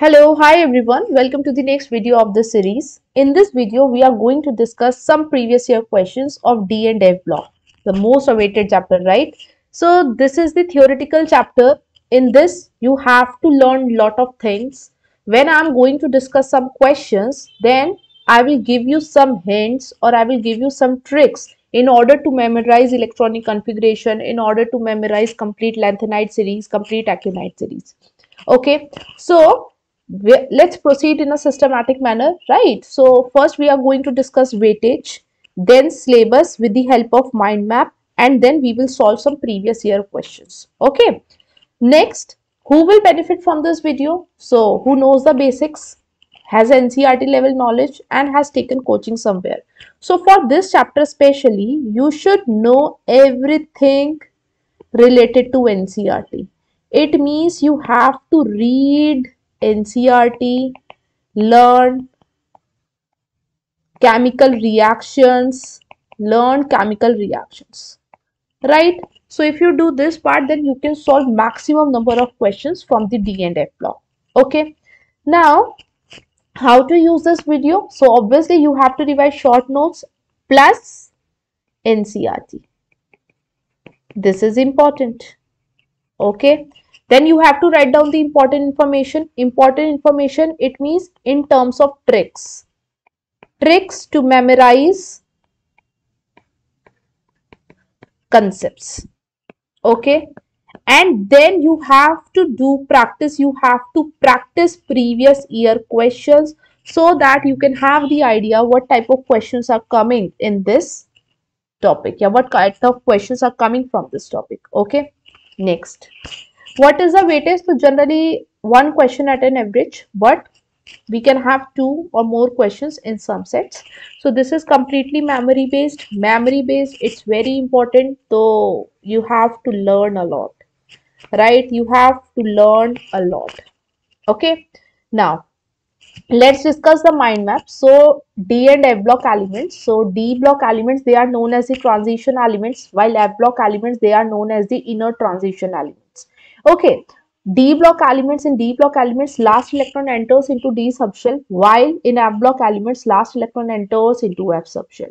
Hello, hi everyone. Welcome to the next video of the series. In this video, we are going to discuss some previous year questions of D and F block, the most awaited chapter, right? So this is the theoretical chapter. In this, you have to learn lot of things. When I'm going to discuss some questions, then I will give you some hints or I will give you some tricks in order to memorize electronic configuration, in order to memorize complete lanthanide series, complete actinide series. Okay, so let's proceed in a systematic manner, right? So first we are going to discuss weightage, then syllabus with the help of mind map, and then we will solve some previous year questions. Okay, next, who will benefit from this video? So who knows the basics, has NCERT level knowledge, and has taken coaching somewhere. So for this chapter especially, you should know everything related to NCERT. It means you have to read NCERT, learn chemical reactions, right? So if you do this part, then you can solve maximum number of questions from the D and F block. Okay. Now, how to use this video? So obviously you have to revise short notes plus NCERT. This is important. Okay, then you have to write down the important information. It means in terms of tricks to memorize concepts. Okay, and then you have to do practice. You have to practice previous year questions so that you can have the idea what type of questions are coming in this topic. Yeah, what kind of questions are coming from this topic. Okay, next, what is the weightage? So generally one question at an average, but we can have two or more questions in some sets. So this is completely memory based. It's very important. So you have to learn a lot, right? You have to learn a lot. Okay, now let's discuss the mind map. So D and F block elements. So D block elements, they are known as the transition elements, while F block elements, they are known as the inner transition elements. Okay, in D block elements, last electron enters into D subshell, while in F block elements, last electron enters into F subshell.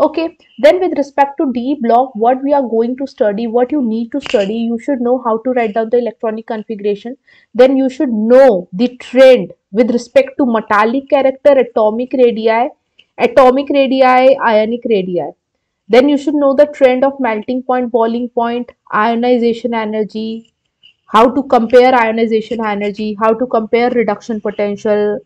Okay, then with respect to D block, what we are going to study, what you need to study, you should know how to write down the electronic configuration. Then you should know the trend with respect to metallic character, atomic radii, ionic radii. Then you should know the trend of melting point, boiling point, ionization energy, how to compare ionization energy, how to compare reduction potential.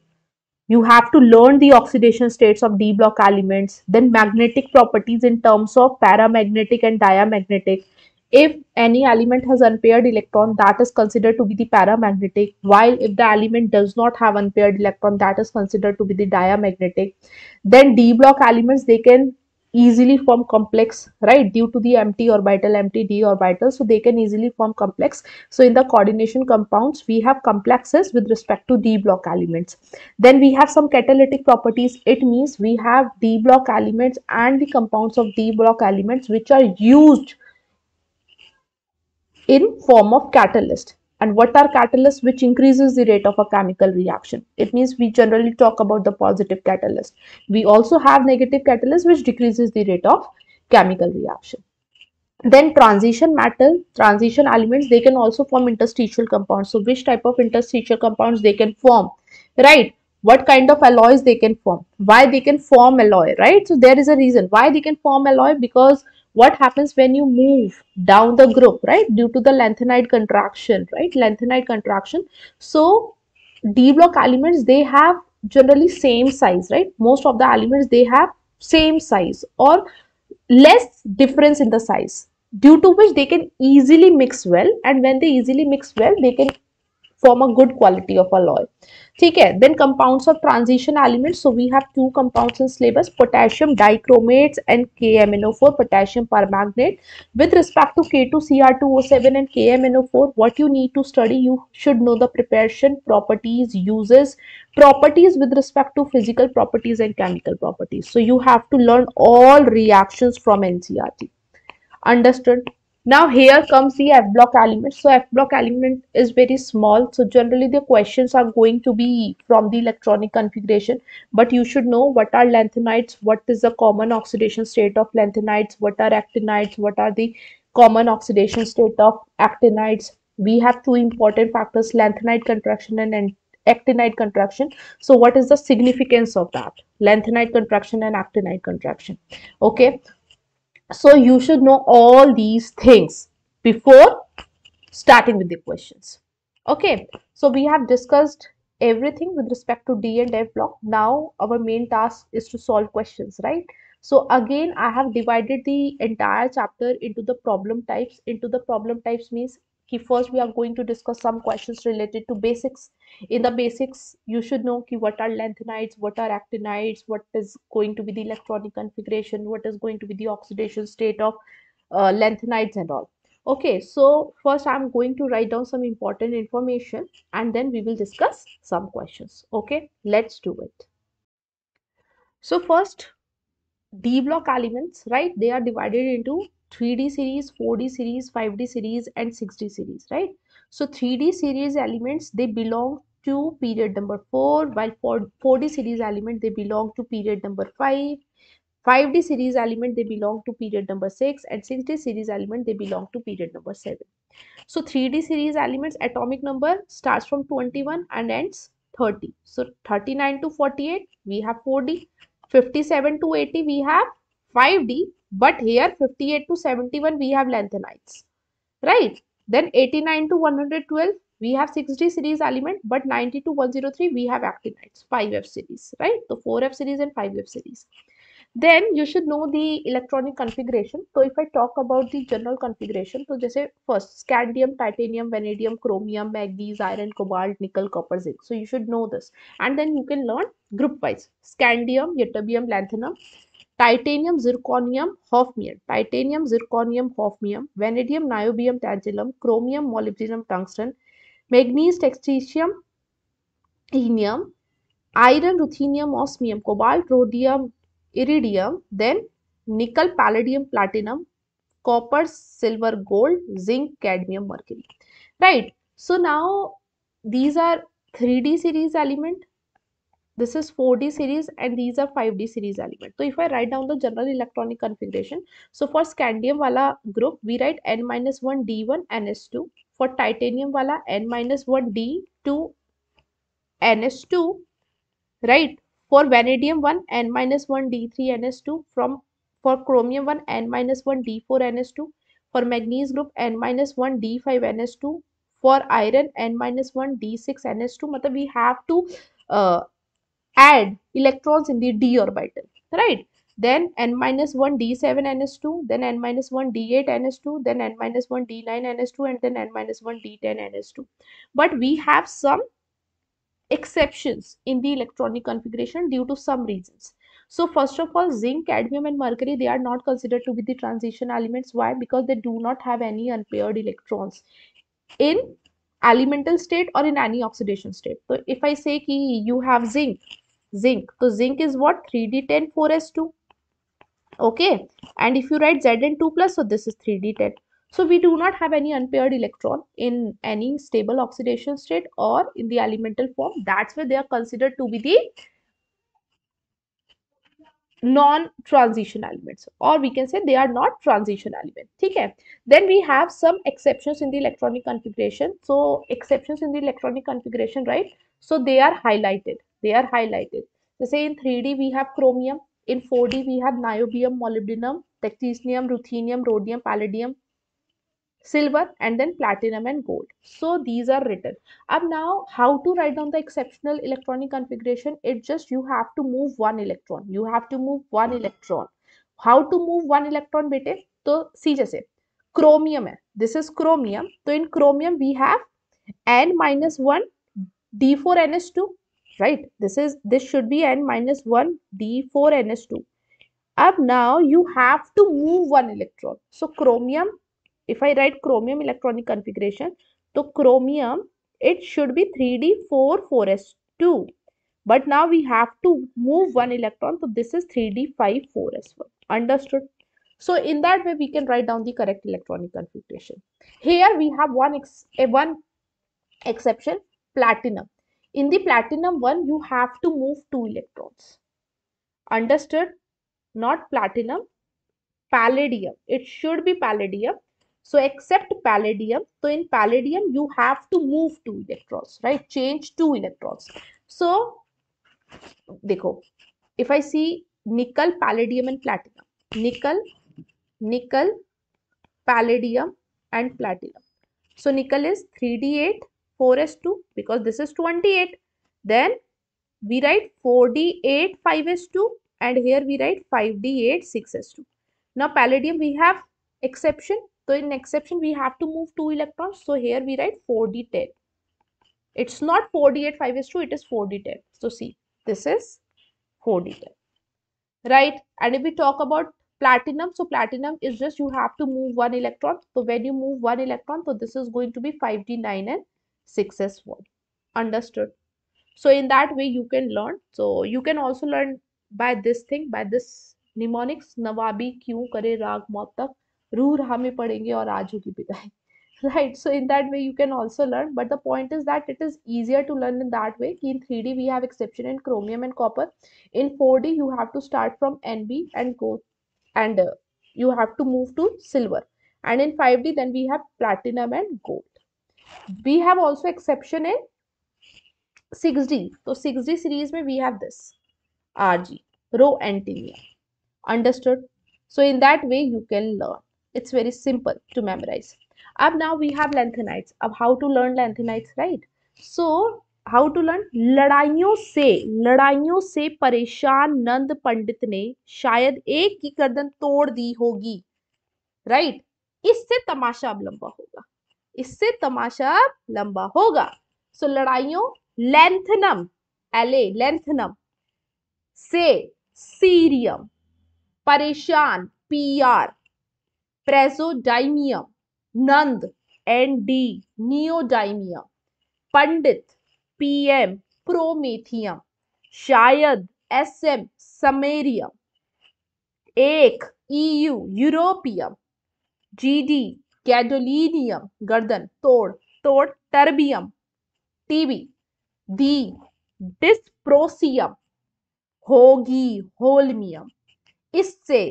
You have to learn the oxidation states of D block elements, then magnetic properties in terms of paramagnetic and diamagnetic. If any element has unpaired electron, that is considered to be the paramagnetic, while if the element does not have unpaired electron, that is considered to be the diamagnetic. Then D block elements, they can easily form complex, right, due to the empty d orbital, so they can easily form complex. So in the coordination compounds, we have complexes with respect to D block elements. Then we have some catalytic properties. It means we have D block elements and the compounds of D block elements which are used in form of catalyst. And what are catalysts? Which increases the rate of a chemical reaction. It means we generally talk about the positive catalyst. We also have negative catalyst which decreases the rate of chemical reaction. Then transition elements, they can also form interstitial compounds. So which type of interstitial compounds they can form, right? What kind of alloys they can form, why they can form alloy, right? So there is a reason why they can form alloy, because what happens when you move down the group, right, due to the lanthanide contraction, right, so D block elements, they have generally same size, right? Most of the elements, they have same size or less difference in the size, due to which they can easily mix well, and when they easily mix well, they can form a good quality of alloy. Okay, then compounds of transition elements. So we have two compounds in syllabus, potassium dichromates and KMnO4, potassium permanganate. With respect to K2Cr2O7 and KMnO4, what you need to study, you should know the preparation, properties, uses, properties with respect to physical properties and chemical properties. So you have to learn all reactions from NCERT. Understood? Now here comes the F block element. So F block element is very small. So generally the questions are going to be from the electronic configuration, but you should know what are lanthanides, what is the common oxidation state of lanthanides, what are actinides, what are the common oxidation state of actinides. We have two important factors, lanthanide contraction and actinide contraction. So what is the significance of that? Lanthanide contraction and actinide contraction. Okay. So you should know all these things before starting with the questions. Okay, so we have discussed everything with respect to D and F block. Now our main task is to solve questions, right? So again, I have divided the entire chapter into the problem types. Into the problem types means कि first we are going to discuss some questions related to basics. In the basics, you should know कि what are lanthanides, what are actinides, what is going to be the electronic configuration, what is going to be the oxidation state of lanthanides and all. Okay, so first I'm going to write down some important information and then we will discuss some questions. Okay, let's do it. So first, D block elements, right? They are divided into 3D series, 4D series, 5D series and 6D series, right? So 3D series elements, they belong to period number 4, while 4D series element, they belong to period number 5. 5D series element, they belong to period number 6, and 6D series element, they belong to period number 7. So 3D series elements atomic number starts from 21 and ends 30. So 39 to 48 we have 4D, 57 to 80 we have 5D, but here 58 to 71 we have lanthanides, right? Then 89 to 112 we have 6D series element, but 90 to 103 we have actinides, 5F series, right? So 4F series and 5F series. Then you should know the electronic configuration. So if I talk about the general configuration, so जैसे first scandium, titanium, vanadium, chromium, manganese, iron, cobalt, nickel, copper, zinc. So you should know this, and then you can learn group wise: scandium, ytterbium, lanthanum, titanium, zirconium, hafnium, titanium, zirconium, hafnium, vanadium, niobium, tantalum, chromium, molybdenum, tungsten, manganese, technetium, henium, iron, ruthenium, osmium, cobalt, rhodium, iridium, then nickel, palladium, platinum, copper, silver, gold, zinc, cadmium, mercury. Right. So now these are 3D series element. This is 4D series and these are 5D series element. So if I write down the general electronic configuration, so for scandium wala group, we write N-1 D1 NS2. For titanium wala N-1 D2 NS2, right? For vanadium 1 N-1 D3 NS2, from for chromium 1 N-1 D4 NS2, for manganese group N-1 D5 NS2, for iron N-1 D6 NS2. मतलब we have to uh, add electrons in the d orbital, right? Then N-1 D7 NS2, then N-1 D8 NS2, then N-1 D9 NS2, and then N-1 D10 NS2. But we have some exceptions in the electronic configuration due to some reasons. So first of all, zinc, cadmium and mercury, they are not considered to be the transition elements. Why? Because they do not have any unpaired electrons in elemental state or in any oxidation state. So if I say ki you have zinc, so zinc is what? 3d10 4s2. Okay, and if you write Zn2 plus, so this is 3d10. So we do not have any unpaired electron in any stable oxidation state or in the elemental form. That's why they are considered to be the non-transition elements, or we can say they are not transition elements. Okay. Then we have some exceptions in the electronic configuration. So exceptions in the electronic configuration, right? So they are highlighted. They are highlighted. So say in 3D we have chromium, in 4D we have niobium, molybdenum, technetium, ruthenium, rhodium, palladium, silver, and then platinum and gold. So these are written. And now how to write down the exceptional electronic configuration? It just you have to move one electron. You have to move one electron. How to move one electron, bete? So see जैसे chromium है. This is chromium. So in chromium we have N-1 D4 NS2, right? This should be N-1 D4 NS2. Up now you have to move one electron. So chromium, if I write chromium electronic configuration, so chromium, it should be 3d4 4s2. But now we have to move one electron, so this is 3d5 4s1. Understood? So in that way, we can write down the correct electronic configuration. Here we have one exception, platinum. In the platinum one, you have to move 2 electrons. Understood? Not platinum, palladium. It should be palladium. So except palladium, so in palladium you have to move 2 electrons, right? Change 2 electrons. So देखो, if I see nickel, palladium and platinum, nickel, palladium and platinum. So nickel is 3d8 4s2 because this is 28. Then we write 4d8 5s2 and here we write 5d8 6s2. Now palladium we have exception. So in exception we have to move 2 electrons. So here we write 4d10. It's not 4d8 5s2, it is 4d10. So see, this is 4d10. Right? And if we talk about platinum, so platinum is just you have to move 1 electron. So when you move 1 electron, so this is going to be 5d9 and 6s1. Understood? So in that way you can learn. So you can also learn by this thing, by this mnemonics. नवाबी क्यों करे राग मौत तक, रूह राह में पढ़ेंगे और आज होगी विदाई. Right, so in that way you can also learn, but the point is that it is easier to learn in that way. In 3D we have exception in chromium and copper. In 4D you have to start from Nb and go, and you have to move to silver, and in 5D then we have platinum and gold. We have also exception in 6D. So 6D series mein we have this Rg, rho antinia. Understood? So in that way you can learn. It's very simple to memorize. Up now we have lanthanides. अब how to learn lanthanides, right? So how to learn? लड़ाइयों से परेशान नंद पंडित ने शायद एक की गर्दन तोड़ दी होगी. राइट? इससे तमाशा अब लंबा होगा. इससे तमाशा अब लंबा होगा. So लड़ाइयों lanthanum, lanthanum से सीरियम, परेशान PR, प्रेसोडाइमियम, नंद ND, नियोडाइमियम, पंडित PM, प्रोमेथियम, शायद SM, समेरियम, एक EU, यूरोपियम, GD, गैडोलिनियम, गर्दन तोड़ तोड़, टर्बियम, TB, दी डिस्प्रोसियम, होगी होल्मियम, इससे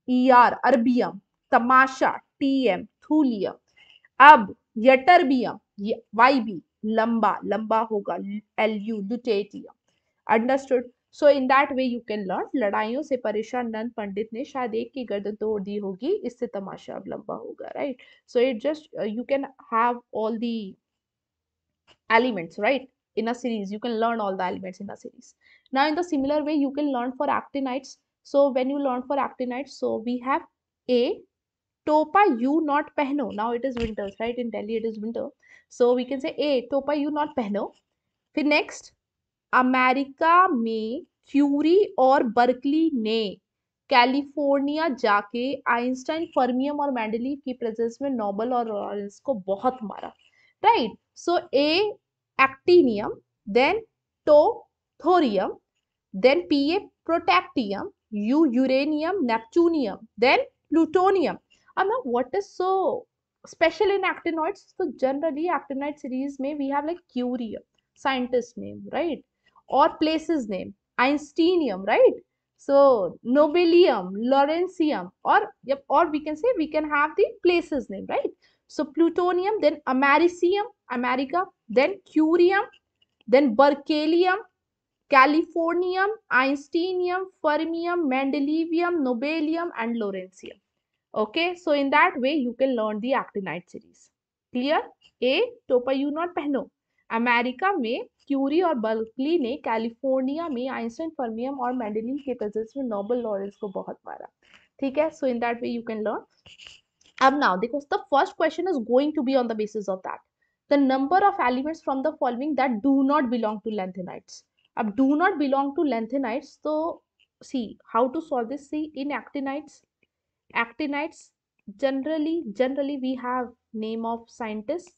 ER अरबियम, तमाशा TM, थूलियम. अब यटरबियम YB, लंबा लंबा होगा LU, lutetium. Understood? So in that way you can learn. लड़ाइयों से परेशान नंद पंडित ने शायद एक की गर्दन तोड़ दी होगी, इससे तमाशा अब लंबा होगा. Right? So it just you can have all the elements, right, in a series. You can learn all the elements in a series. Now in the similar way you can learn for actinides. So when you learn for actinides, so we have A, topa you not pehno. Now it is winters, right? In Delhi it is winter, so we can say A, topa you not pehno. फिर next, America में Curie और Berkeley ने California जाके Einstein, fermium और Mendeleev की presence में Nobel और Lawrence को बहुत मारा. Right? So a actinium, then to thorium, then Pa protactium, U uranium, neptunium, then plutonium. Now what is so special in actinoids? So generally actinide series में we have like curium, scientist name, right? Or places name, Einsteinium, right? So nobelium, Lawrencium, or yep, or we can say we can have the places name, right? So plutonium, then americium, America, then curium, then berkelium, Californium, Einsteinium, Fermium, Mendelevium, Nobelium, and Lawrencium. Okay, so in that way you can learn the actinide series. Clear? A, टोपा you not पहनो. America में Curie और Berkeley ने California में Einstein, fermium और Mendeleev के presence में Nobel Lawrence को बहुत मारा. ठीक है? So in that way you can learn. अब नाउ देखो, the first question is going to be on the basis of that. The number of elements from the following that do not belong to lanthanides. अब do not belong to lanthanides, so see how to solve this. See, in actinides generally we have name of scientists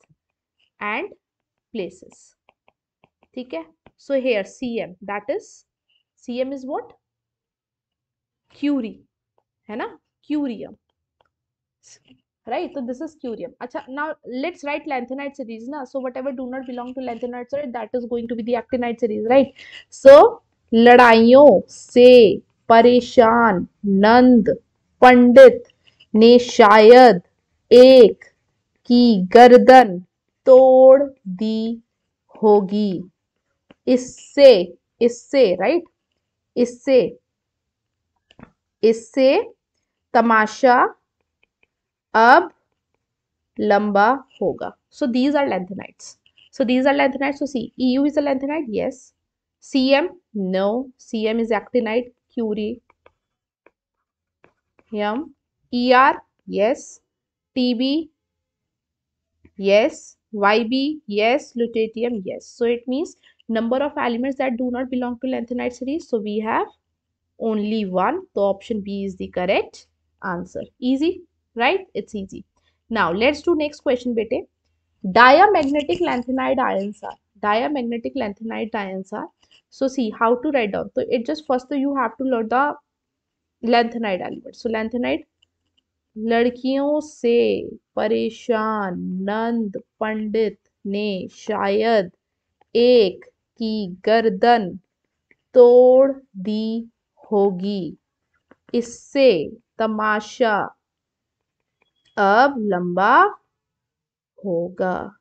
and places. ठीक है? So here CM, that is CM is what? Curie, है ना? Curium. right? So this is curium. Acha, now let's write lanthanide series na. So whatever do not belong to lanthanide series, that is going to be the actinide series, right? So लड़ाइयों से परेशान नंद पंडित ने शायद एक की गर्दन तोड़ दी होगी। इससे इससे राइट, इससे इससे तमाशा अब लंबा होगा. So these are lanthanides. So these are lanthanides. So see, EU is a lanthanide, yes. CM, no. CM is actinide. Curium, ER, yes. TB, yes. YB, yes. Lutetium, yes. So it means number of elements that do not belong to lanthanide series. So we have only one. So option B is the correct answer. Easy, right? It's easy. Now let's do next question, bete. Diamagnetic lanthanide ions are. Diamagnetic lanthanide ions are. So see how to write down. So it just first you have to learn the lanthanide element. So lanthanide, लड़कियों से परेशान नंद पंडित ने शायद एक की गर्दन तोड़ दी होगी। इससे तमाशा अब लंबा होगा।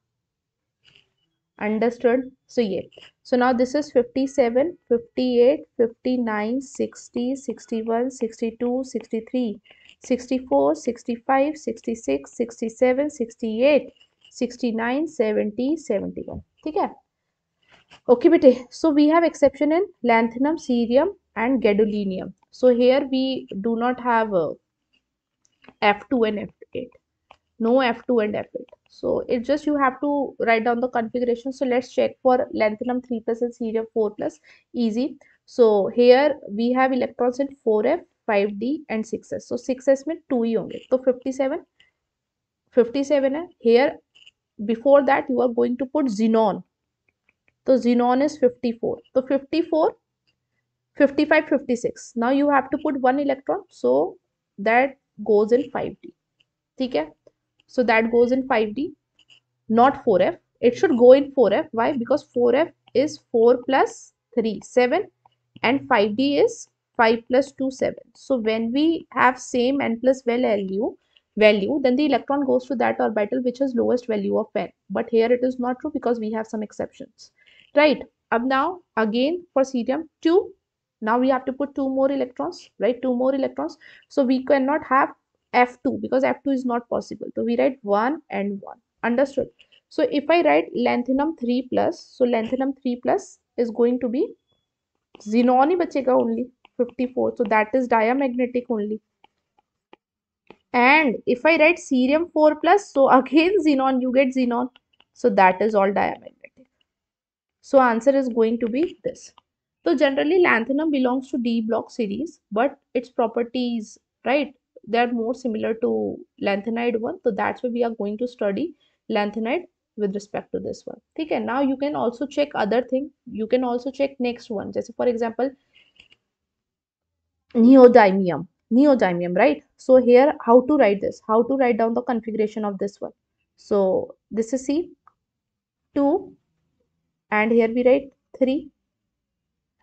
Understood? So yeah. So now this is 57, 58, 59, 60, 61, 62, 63, 64, 65, 66, 67, 68, 69, 70, 71. ठीक है? Okay, bete. So we have exception in lanthanum, cerium and gadolinium. So here we do not have F2 and F8. No F2 and F8. So it's just you have to write down the configuration. So let's check for lanthanum 3 plus and cerium 4 plus. Easy. So here we have electrons in 4f, 5d and 6s. So 6s में 2 ही होंगे. तो 57 है. Here before that you are going to put xenon. So xenon is 54. So 54, 55, 56. Now you have to put one electron. So that goes in 5d. ठीक है? So that goes in 5d, not 4f. It should go in 4f. Why? Because 4f is 4 plus 3, 7, and 5d is 5 plus 2, 7. So when we have same n plus value, then the electron goes to that orbital which has lowest value of n. But here it is not true because we have some exceptions. Right? Up now, again for cerium 2. Now we have to put 2 more electrons, right? 2 more electrons. So we cannot have F2 because F2 is not possible. So we write 1 and 1. Understood? So if I write lanthanum 3 plus, so lanthanum 3 plus is going to be xenon ही बचेगा only 54. So that is diamagnetic only. And if I write cerium 4 plus, so again xenon, you get xenon. So that is all diamagnetic. So answer is going to be this. So generally lanthanum belongs to D block series, but its properties, right, they are more similar to lanthanide one. So that's why we are going to study lanthanide with respect to this one. Okay, now you can also check other thing. You can also check next one. Just for example, neodymium. Neodymium, right? So here, how to write this? How to write down the configuration of this one? So this is C, 2, and here we write 3.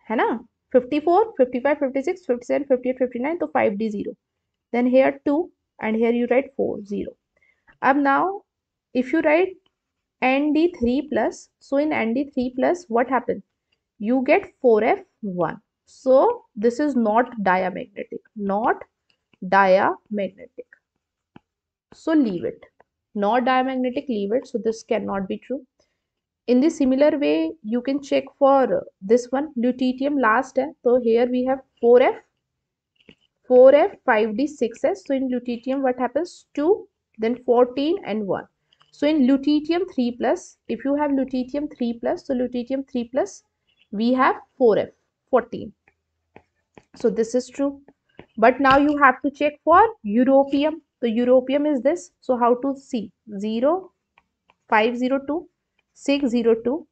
है ना 54 55 56 57 58 59 तो 5d 0 then here 2 and here you write 4 0 अब now if you write nd3 plus so in nd3 plus what happened you get 4f1 so this is not diamagnetic so leave it not diamagnetic leave it so this cannot be true. In the similar way, you can check for this one, lutetium last. So here we have 4f, 5d, 6s. So in lutetium, what happens? 2, then 14 and 1. So in lutetium 3 plus, if you have lutetium 3 plus, so lutetium 3 plus, we have 4f, 14. So this is true. But now you have to check for europium. So europium is this. So how to see? 0, 502, 602,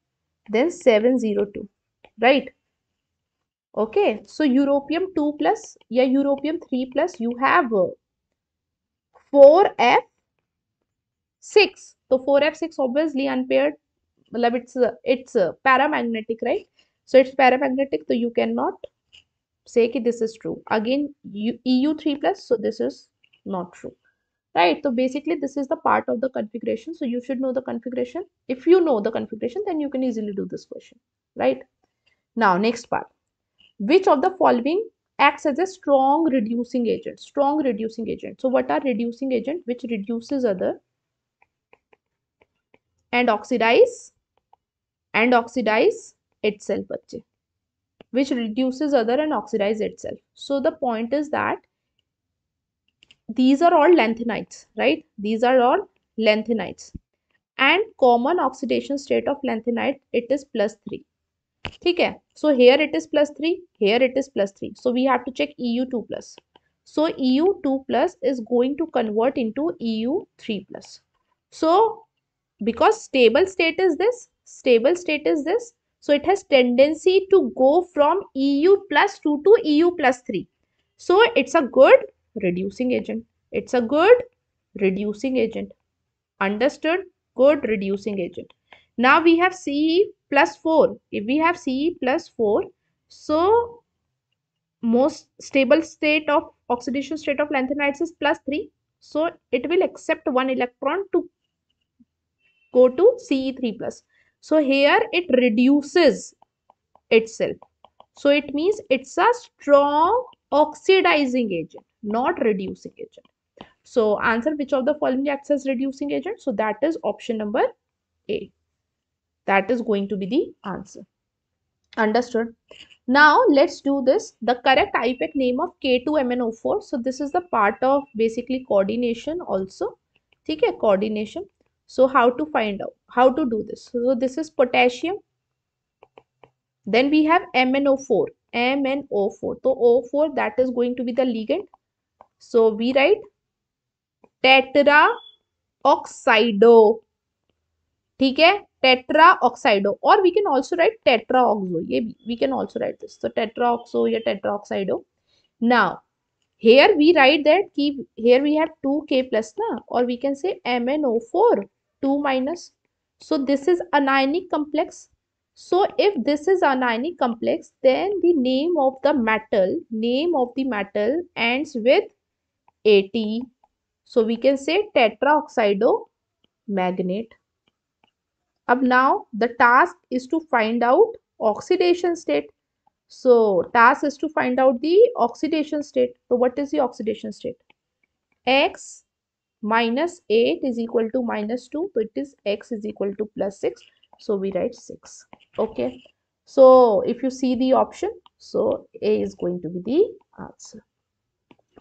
then 702, right? Okay, so europium 2 plus या europium 3 plus you have 4f6. So 4f6 obviously unpaired, मतलब it's paramagnetic, right? So it's paramagnetic, so you cannot say कि this is true. Again, EU3 plus, so this is not true, right? So basically this is the part of the configuration, so you should know the configuration. If you know the configuration, then you can easily do this question, right? Now next part, which of the following acts as a strong reducing agent? Strong reducing agent. So what are reducing agent? Which reduces other and oxidize itself, बच्चे. Which reduces other and oxidize itself. So the point is that these are all lanthanides, right? These are all lanthanides. And common oxidation state of lanthanide, it is +3. Okay, so here it is +3, here it is +3. So we have to check EU2 plus. So EU2 plus is going to convert into EU3 plus. So because stable state is this, so it has tendency to go from EU plus 2 to EU plus 3. So it's a good reducing agent. It's a good reducing agent. Understood? Good reducing agent. Now we have Ce plus 4. If we have Ce plus 4, so most stable state of oxidation state of lanthanides is +3. So it will accept one electron to go to Ce3 plus. So here it reduces itself. So it means it's a strong oxidizing agent, not reducing agent. So answer, which of the following acts as reducing agent? So that is option number A. That is going to be the answer. Understood? Now let's do this. The correct IPAC name of K2MnO4. So this is the part of basically coordination also. Okay, coordination. So how to find out? How to do this? So this is potassium. Then we have MnO4. MnO4. So O4, that is going to be the ligand. So we write tetraoxido. ठीक है, tetraoxido, or we can also write tetraoxo. ये we can also write this. So tetraoxo या tetraoxido. Now here we write that here we have 2K plus na, or we can say MnO4 2 minus. So this is anionic complex. So if this is anionic complex, then the name of the metal ends with AT. So we can say tetraoxido magnate. अब now the task is to find out oxidation state. So task is to find out the oxidation state. So what is the oxidation state? X minus 8 is equal to -2. So it is X is equal to +6. So we write 6. Okay. So if you see the option, so A is going to be the answer.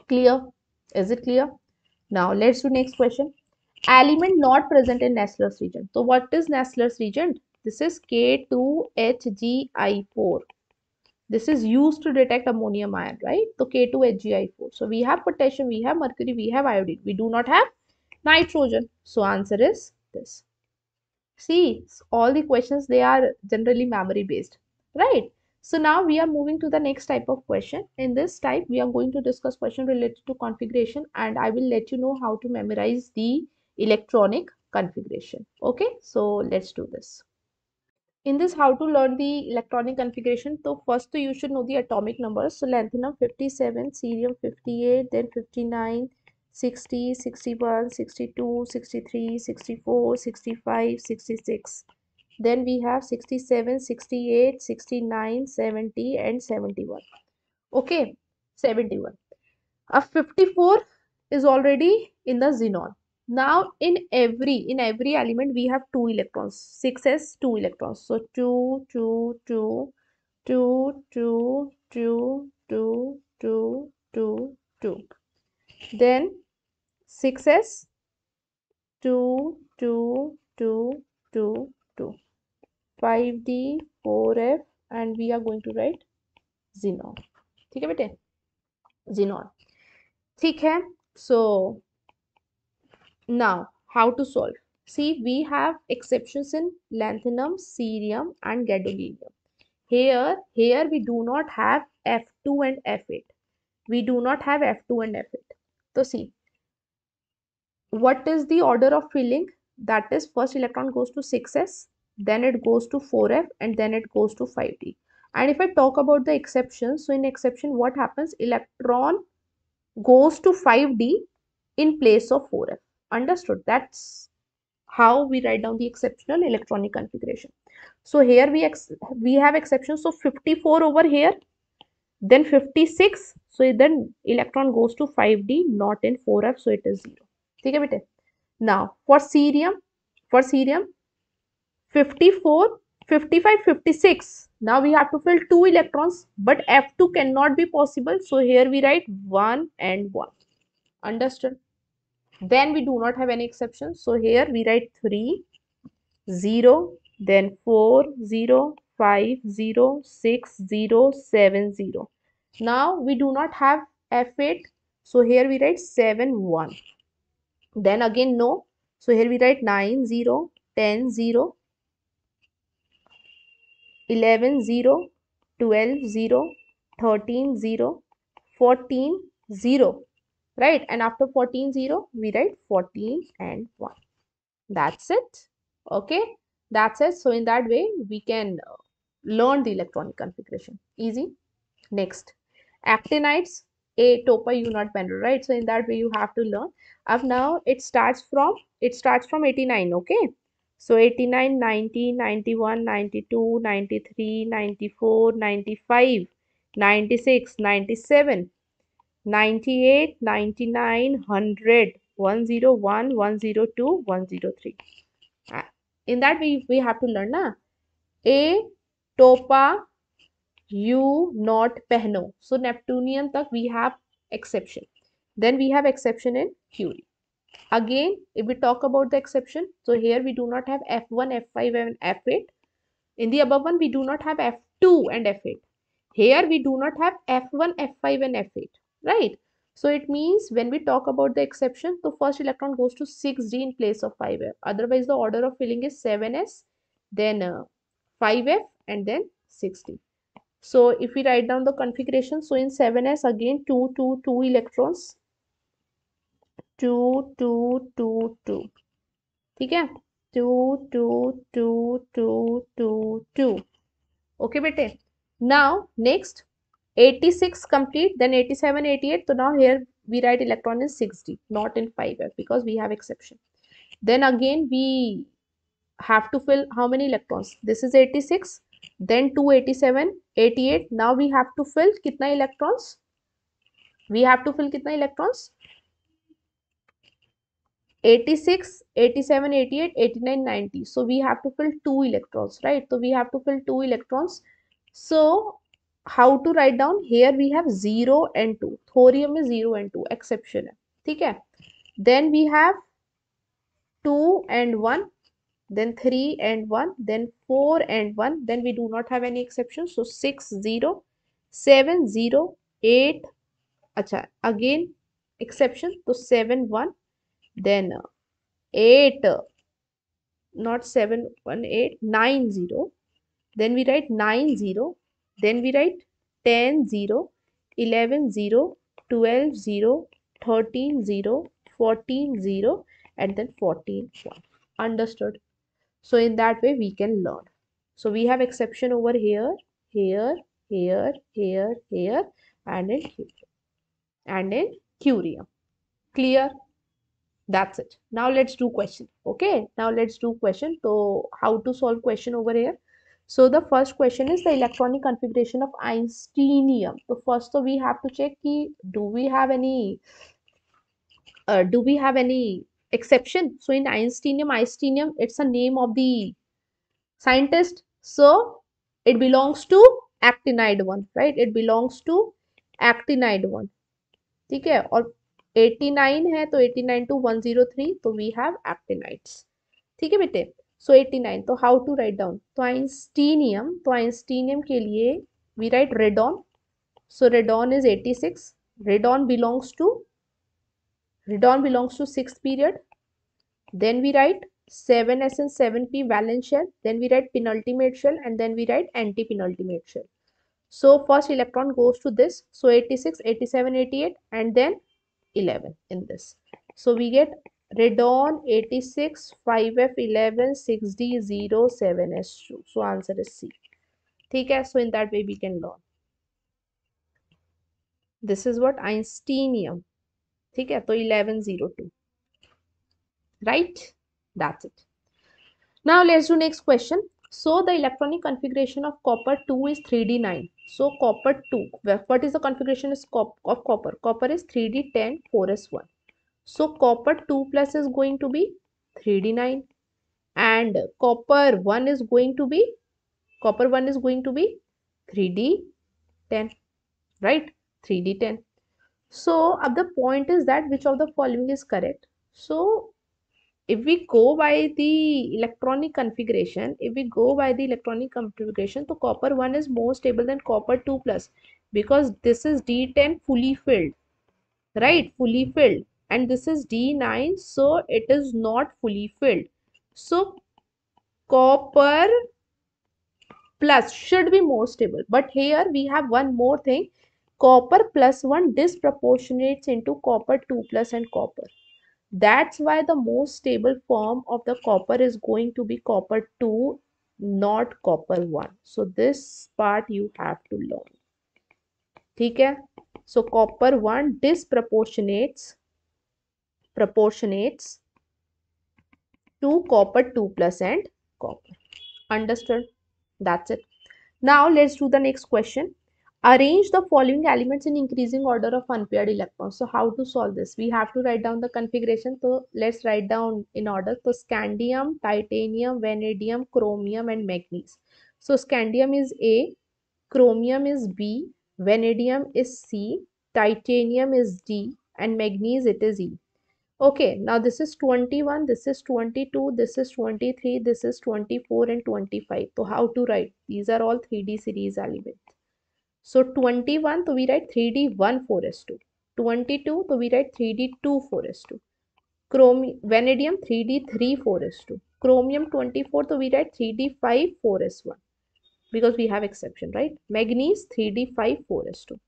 Clear? Is it clear? Now let's do next question. Element not present in Nessler's region. So what is Nessler's region? This is K2HgI4. This is used to detect ammonium ion, right? So K2HgI4. So we have potassium, we have mercury, we have iodine. We do not have nitrogen. So answer is this. See, all the questions, they are generally memory based, right? So now we are moving to the next type of question. In this type, we are going to discuss question related to configuration, and I will let you know how to memorize the electronic configuration. Okay, so let's do this. In this, how to learn the electronic configuration. So first, you should know the atomic numbers. So lanthanum 57, cerium 58, then 59, 60, 61, 62, 63, 64, 65, 66. Then we have 67, 68, 69, 70 and 71. Okay, 71. A 54 is already in the xenon. Now in every element we have 2 electrons. 6s 2 electrons. So 2, 2, 2, 2, 2, 2, 2, 2, 2, 2. Then 6s 2, 2, 2, 2, 2. 5d 4f and we are going to write xenon. ठीक है बेटे, xenon. ठीक है. So now how to solve? See, we have exceptions in lanthanum, cerium and gadolinium. Here we do not have F2 and F8. We do not have F2 and F8. So see, what is the order of filling? That is, first electron goes to 6s, then it goes to 4f, and then it goes to 5d. And if I talk about the exception, so in exception what happens? Electron goes to 5d in place of 4f. Understood? That's how we write down the exceptional electronic configuration. So here we have exceptions. So 54 over here, then 56. So then electron goes to 5d, not in 4f, so it is 0. Okay, bete? Now for cerium 54, 55, 56. Now we have to fill 2 electrons, but F2 cannot be possible. So here we write 1 and 1. Understood? Then we do not have any exceptions. So here we write 3, 0, then 4, 0, 5, 0, 6, 0, 7, 0. Now we do not have F8. So here we write 7, 1. Then again no. So here we write 9, 0, 10, 0, 11, 0, 12, 0, 13, 0, 14, 0. Right? And after 14, 0, we write 14 and 1. That's it. Okay? That's it. So in that way, we can learn the electronic configuration. Easy. Next, actinides, a topa unit bender, right? So in that way you have to learn. Up now it starts from 89. Okay, so 89, 90, 91, 92, 93, 94, 95, 96, 97, 98, 99, 100, 101, 102, 103. In that way we have to learn na a topa you not pehno. So Neptunian tak we have exception. Then we have exception in Curie. Again, if we talk about the exception, so here we do not have F1, F5 and F8. In the above one, we do not have F2 and F8. Here we do not have F1, F5 and F8, right? So it means when we talk about the exception, the first electron goes to 6d in place of 5f. Otherwise, the order of filling is 7s, then 5f and then 6d. So if we write down the configuration, so in 7s again 2, 2, 2 electrons, 2, 2, 2, 2. ठीक है? 2, 2, 2, 2, 2, 2. Okay, bete. Now next 86 complete, then 87, 88. So now here we write electron in 6d, not in 5f because we have exception. Then again we have to fill how many electrons? This is 86, then 287, 88. Now we have to fill kitna electrons? We have to fill kitna electrons? 86, 87, 88, 89, 90. So we have to fill 2 electrons, right? So we have to fill 2 electrons. So how to write down? Here we have 0 and 2. Thorium is 0 and 2. Exception है. Okay? Then we have 2 and 1. Then 3 and 1. Then 4 and 1. Then we do not have any exceptions. So 6, 0, 7, 0, 8. Acha, again exception. So 7, 1. Then 8, not 7, 1, 8, 9, 0. Then we write 9, 0. Then we write 10, 0, 11, 0, 12, 0, 13, 0, 14, 0, and then 14, 1. Understood? So in that way we can learn. So we have exception over here, here, here, here, here, and in curium. Clear? That's it. Now let's do question. Okay, now let's do question. So how to solve question over here? So the first question is the electronic configuration of Einsteinium. So first, so we have to check ki, do we have any exception? So in Einsteinium, it's a name of the scientist. So it belongs to actinide one, right? It belongs to actinide one. ठीक है, और 89 है तो 89 to 103, तो we have actinides. ठीक है बेटे. So 89, तो how to write down? तो आइंस्टीनियम के लिए we write radon. So radon is 86. Radon belongs to sixth period. Then we write 7s and 7p valence shell. Then we write penultimate shell, and then we write anti-penultimate shell. So first electron goes to this. So 86, 87, 88, and then 11 in this. So we get Radon 86, 5F11, 6D0, 7S2. So answer is C. ठीक है, so in that way we can learn. This is what Einsteinium. ठीक है, तो 1102. Right? That's it. Now let's do next question. So the electronic configuration of copper 2 is 3D9. So copper 2, what is the configuration of copper? Copper is 3D10 4S1. So copper 2 plus is going to be 3D9 and copper 1 is going to be 3D10, right? 3D10. So the point is that which of the following is correct? So if we go by the electronic configuration, so copper 1 is more stable than copper 2 plus because this is D10 fully filled, right? Fully filled, and this is D9, so it is not fully filled. So copper plus should be more stable. But here we have one more thing. Copper plus 1 disproportionates into copper 2 plus and copper. That's why the most stable form of the copper is going to be copper 2, not copper 1. So this part you have to learn. ठीक है? So copper 1 proportionates to copper 2 plus and copper. Understood? That's it. Now let's do the next question. Arrange the following elements in increasing order of unpaired electrons. So how to solve this? We have to write down the configuration. So let's write down in order. So scandium, titanium, vanadium, chromium and manganese. So scandium is A, chromium is B, vanadium is C, titanium is D and manganese it is E. Okay, now this is 21, this is 22, this is 23, this is 24 and 25. So how to write? These are all 3D series elements. So 21, so we write 3D1 4s2. 22, so we write 3D2 4s2. Vanadium 3D3 4s2. Chromium 24, so we write 3D5 4s1 because we have exception, right? Manganese 3D5 4s2.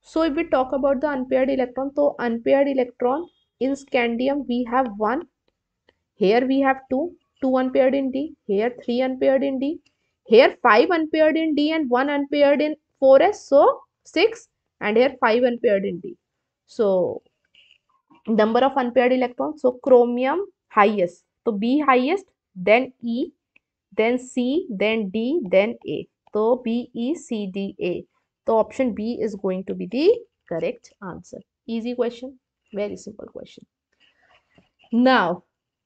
So if we talk about the unpaired electron, so unpaired electron in scandium we have 1, here we have 2 unpaired in D, here 3 unpaired in D, here 5 unpaired in D and 1 unpaired in 4s, so 6, and here 5 unpaired in D. So number of unpaired electrons, so chromium highest, so B highest, then E, then C, then D, then A. So B, E, C, D, A. So option B is going to be the correct answer. Easy question, very simple question. Now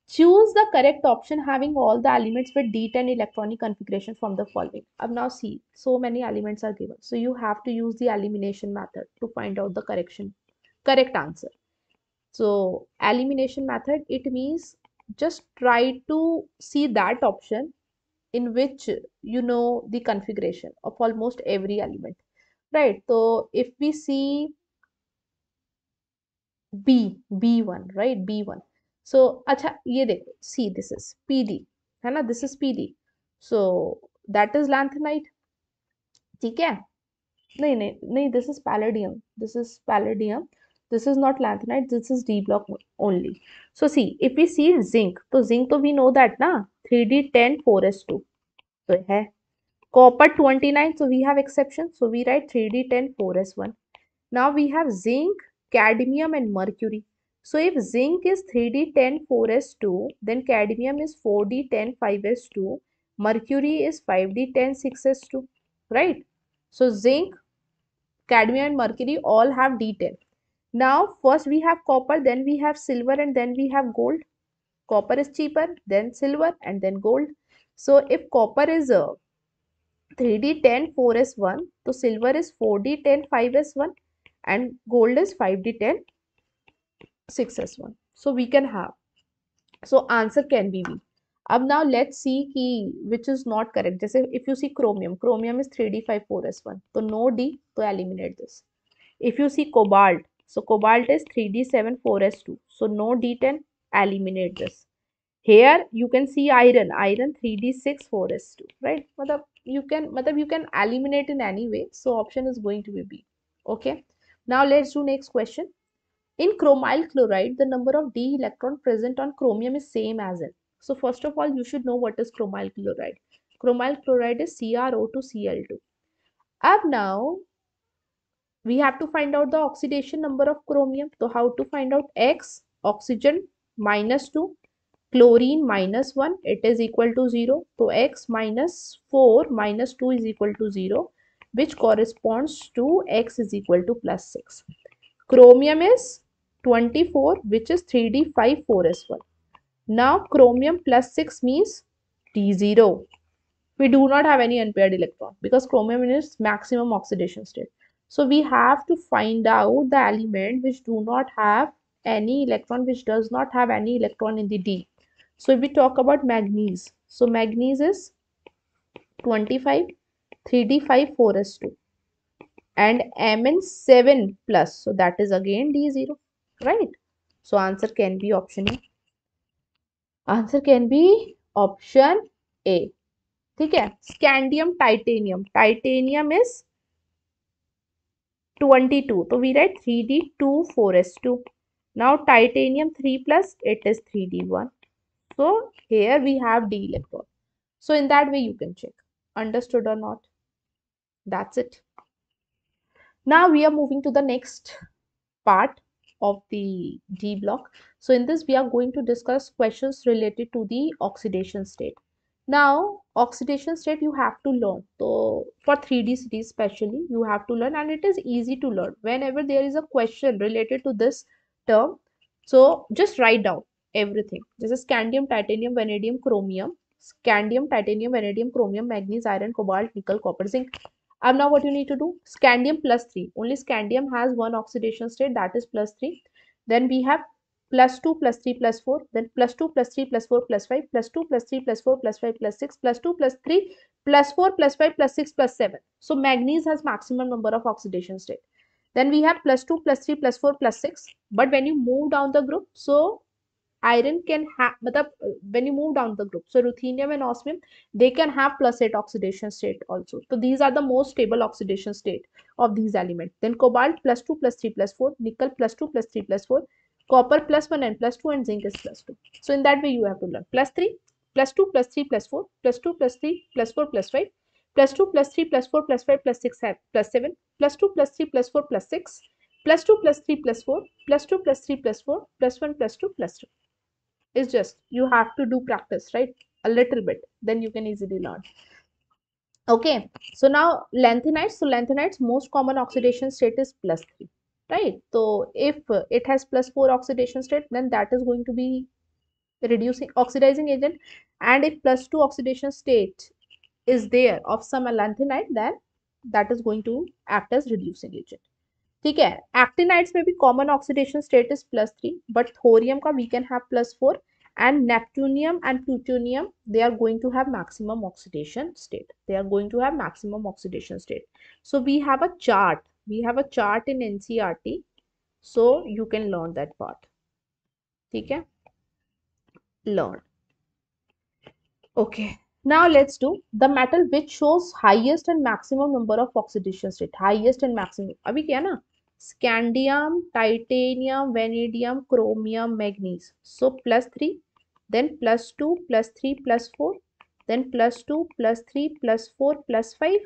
choose the correct option having all the elements with D10 electronic configuration from the following. Now see, so many elements are given. So you have to use the elimination method to find out the correct answer. So elimination method, it means just try to see that option in which you know the configuration of almost every element, right? So if we see B1, right? B1. So अच्छा ये देखो, see this is PD, है ना? This is PD. So that is lanthanide. ठीक है? नहीं नहीं नहीं, this is palladium. This is palladium. This is not lanthanide. This is D block only. So see, if we see zinc, तो zinc तो we know that ना 3D10 4s2. तो है copper 29, so we have exception, so we write 3D10 4s1. Now we have zinc, cadmium and mercury. So if zinc is 3D10 4s2, then cadmium is 4D10 5s2, mercury is 5D10 6s2, right? So zinc, cadmium and mercury all have D10. Now first we have copper, then we have silver and then we have gold. Copper is cheaper, then silver and then gold. So if copper is 3D10 4s1, so silver is 4D10 5s1 and gold is 5D10 6s1. So we can have, so answer can be B. Now let's see ki which is not correct. Just if you see chromium is 3D5 4s1, so no D, so eliminate this. If you see cobalt, so cobalt is 3D7 4s2, so no D10, eliminate this. Here you can see iron 3D6 4s2, right? You can eliminate in any way, so option is going to be B. Okay, now let's do next question. In chromyl chloride, the number of d electron present on chromium is same as in. So first of all, you should know what is chromyl chloride. Chromyl chloride is CrO2Cl2. Up now, we have to find out the oxidation number of chromium. So how to find out? X, oxygen -2, chlorine -1, it is equal to 0. So x minus 4 minus 2 is equal to 0, which corresponds to x is equal to +6. Chromium is 24, which is 3d54s1. Now chromium +6 means D0. We do not have any unpaired electron because chromium is maximum oxidation state. So we have to find out the element which do not have any electron, which does not have any electron in the D. So if we talk about manganese, so manganese is 25, 3d54s2 and Mn7 plus. So that is again D0, right? So answer can be option A. Answer can be option A. ठीक है. Scandium titanium. Titanium is 22. So we write 3d24s2. Now titanium 3 plus, it is 3d1. So here we have d electron. So in that way you can check. Understood or not? That's it. Now we are moving to the next part of the D block. So in this we are going to discuss questions related to the oxidation state. Now oxidation state you have to learn. So for 3D cities especially you have to learn, and it is easy to learn. Whenever there is a question related to this term, so just write down everything. This is scandium, titanium, vanadium, chromium, scandium, titanium, vanadium, chromium, manganese, iron, cobalt, nickel, copper, zinc. And now what you need to do? Scandium +3. Only scandium has one oxidation state, that is +3. Then we have +2 +3 +4. Then +2 +3 +4 +5. +2 +3 +4 +5 +6. +2 +3 +4 +5 +6 +7. So manganese has maximum number of oxidation state. Then we have +2 +3 +4 +6. But when you move down the group, so iron can have, when you move down the group, so ruthenium and osmium, they can have +8 oxidation state also. So these are the most stable oxidation state of these elements. Then cobalt +2 +3 +4, nickel +2 +3 +4, copper +1 and +2, and zinc is +2. So in that way you have to learn +3 +2 +3 +4 +2 +3 +4 +5 +2 +3 +4 +5 +6 +7 +2 +3 +4 +6 +2 +3 +4 +2 +3 +4 +1 +2 +2. It's just you have to do practice, right? A little bit, then you can easily learn. Okay, so now lanthanides. So lanthanides most common oxidation state is +3, right? So if it has +4 oxidation state, then that is going to be reducing oxidizing agent, and if +2 oxidation state is there of some lanthanide, then that is going to act as reducing agent. ठीक है. Actinides में भी common oxidation state is +3, but thorium का we can have +4, and neptunium and plutonium, they are going to have maximum oxidation state. They are going to have maximum oxidation state. So we have a chart. We have a chart in NCERT, so you can learn that part. ठीक है. Learn. Okay. Now let's do the metal which shows highest and maximum number of oxidation state. Highest and maximum. अभी क्या ना? Scandium, titanium, vanadium, chromium, manganese. So +3, then +2, +3, +4, then +2, +3, +4, +5,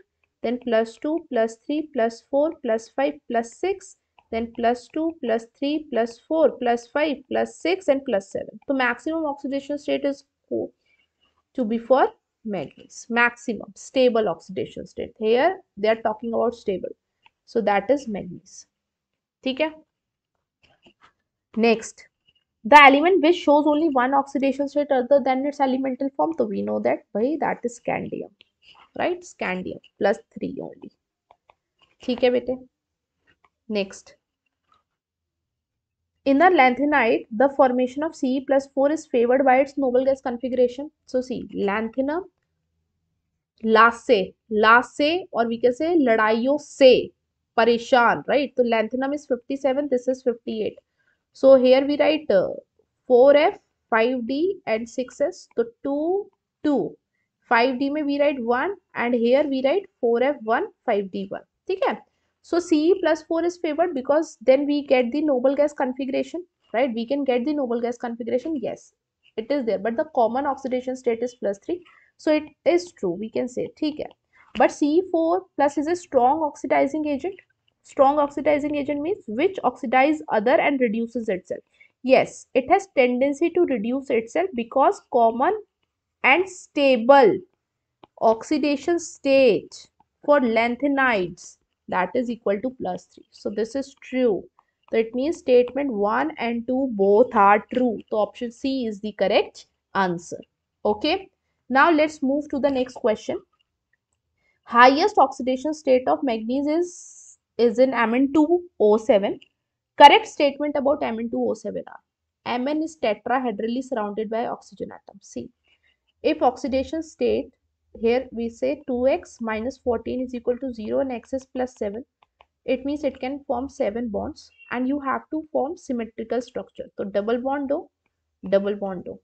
then +2, +3, +4, +5, +6, then +2, +3, +4, +5, +6, and +7. So maximum oxidation state is to be for manganese. Maximum stable oxidation state. Here they are talking about stable. So that is manganese. ठीक है. Next, the element which shows only one oxidation state other than its elemental form. So we know that by that is scandium, right? Scandium +3 only. ठीक है बेटे. Next, in the lanthanide, the formation of Ce+4 is favored by its noble gas configuration. So see, lanthanum last से और we can say लड़ाइयों से परेशान, right? तो lanthanum is 57, this is 58. So here we write 4f 5d and 6s. तो 2 2 5d में we write 1 and here we write 4f 1 5d 1. ठीक है. So Ce plus 4 is favored because then we get the noble gas configuration, right? We can get the noble gas configuration. Yes, it is there, but the common oxidation state is +3. So it is true. We can say, ठीक है. But Ce4 plus is a strong oxidizing agent. Strong oxidizing agent means which oxidize other and reduces itself. Yes, it has tendency to reduce itself because common and stable oxidation state for lanthanides, that is equal to +3. So this is true. So it means statement 1 and 2 both are true. So option C is the correct answer. Okay. Now let's move to the next question. Highest oxidation state of manganese is in Mn2O7. Correct statement about Mn2O7 are: Mn is tetrahedrally surrounded by oxygen atoms. See, if oxidation state, here we say 2x minus 14 is equal to 0 and x is plus 7, it means it can form 7 bonds and you have to form symmetrical structure. So double bond O, double bond O,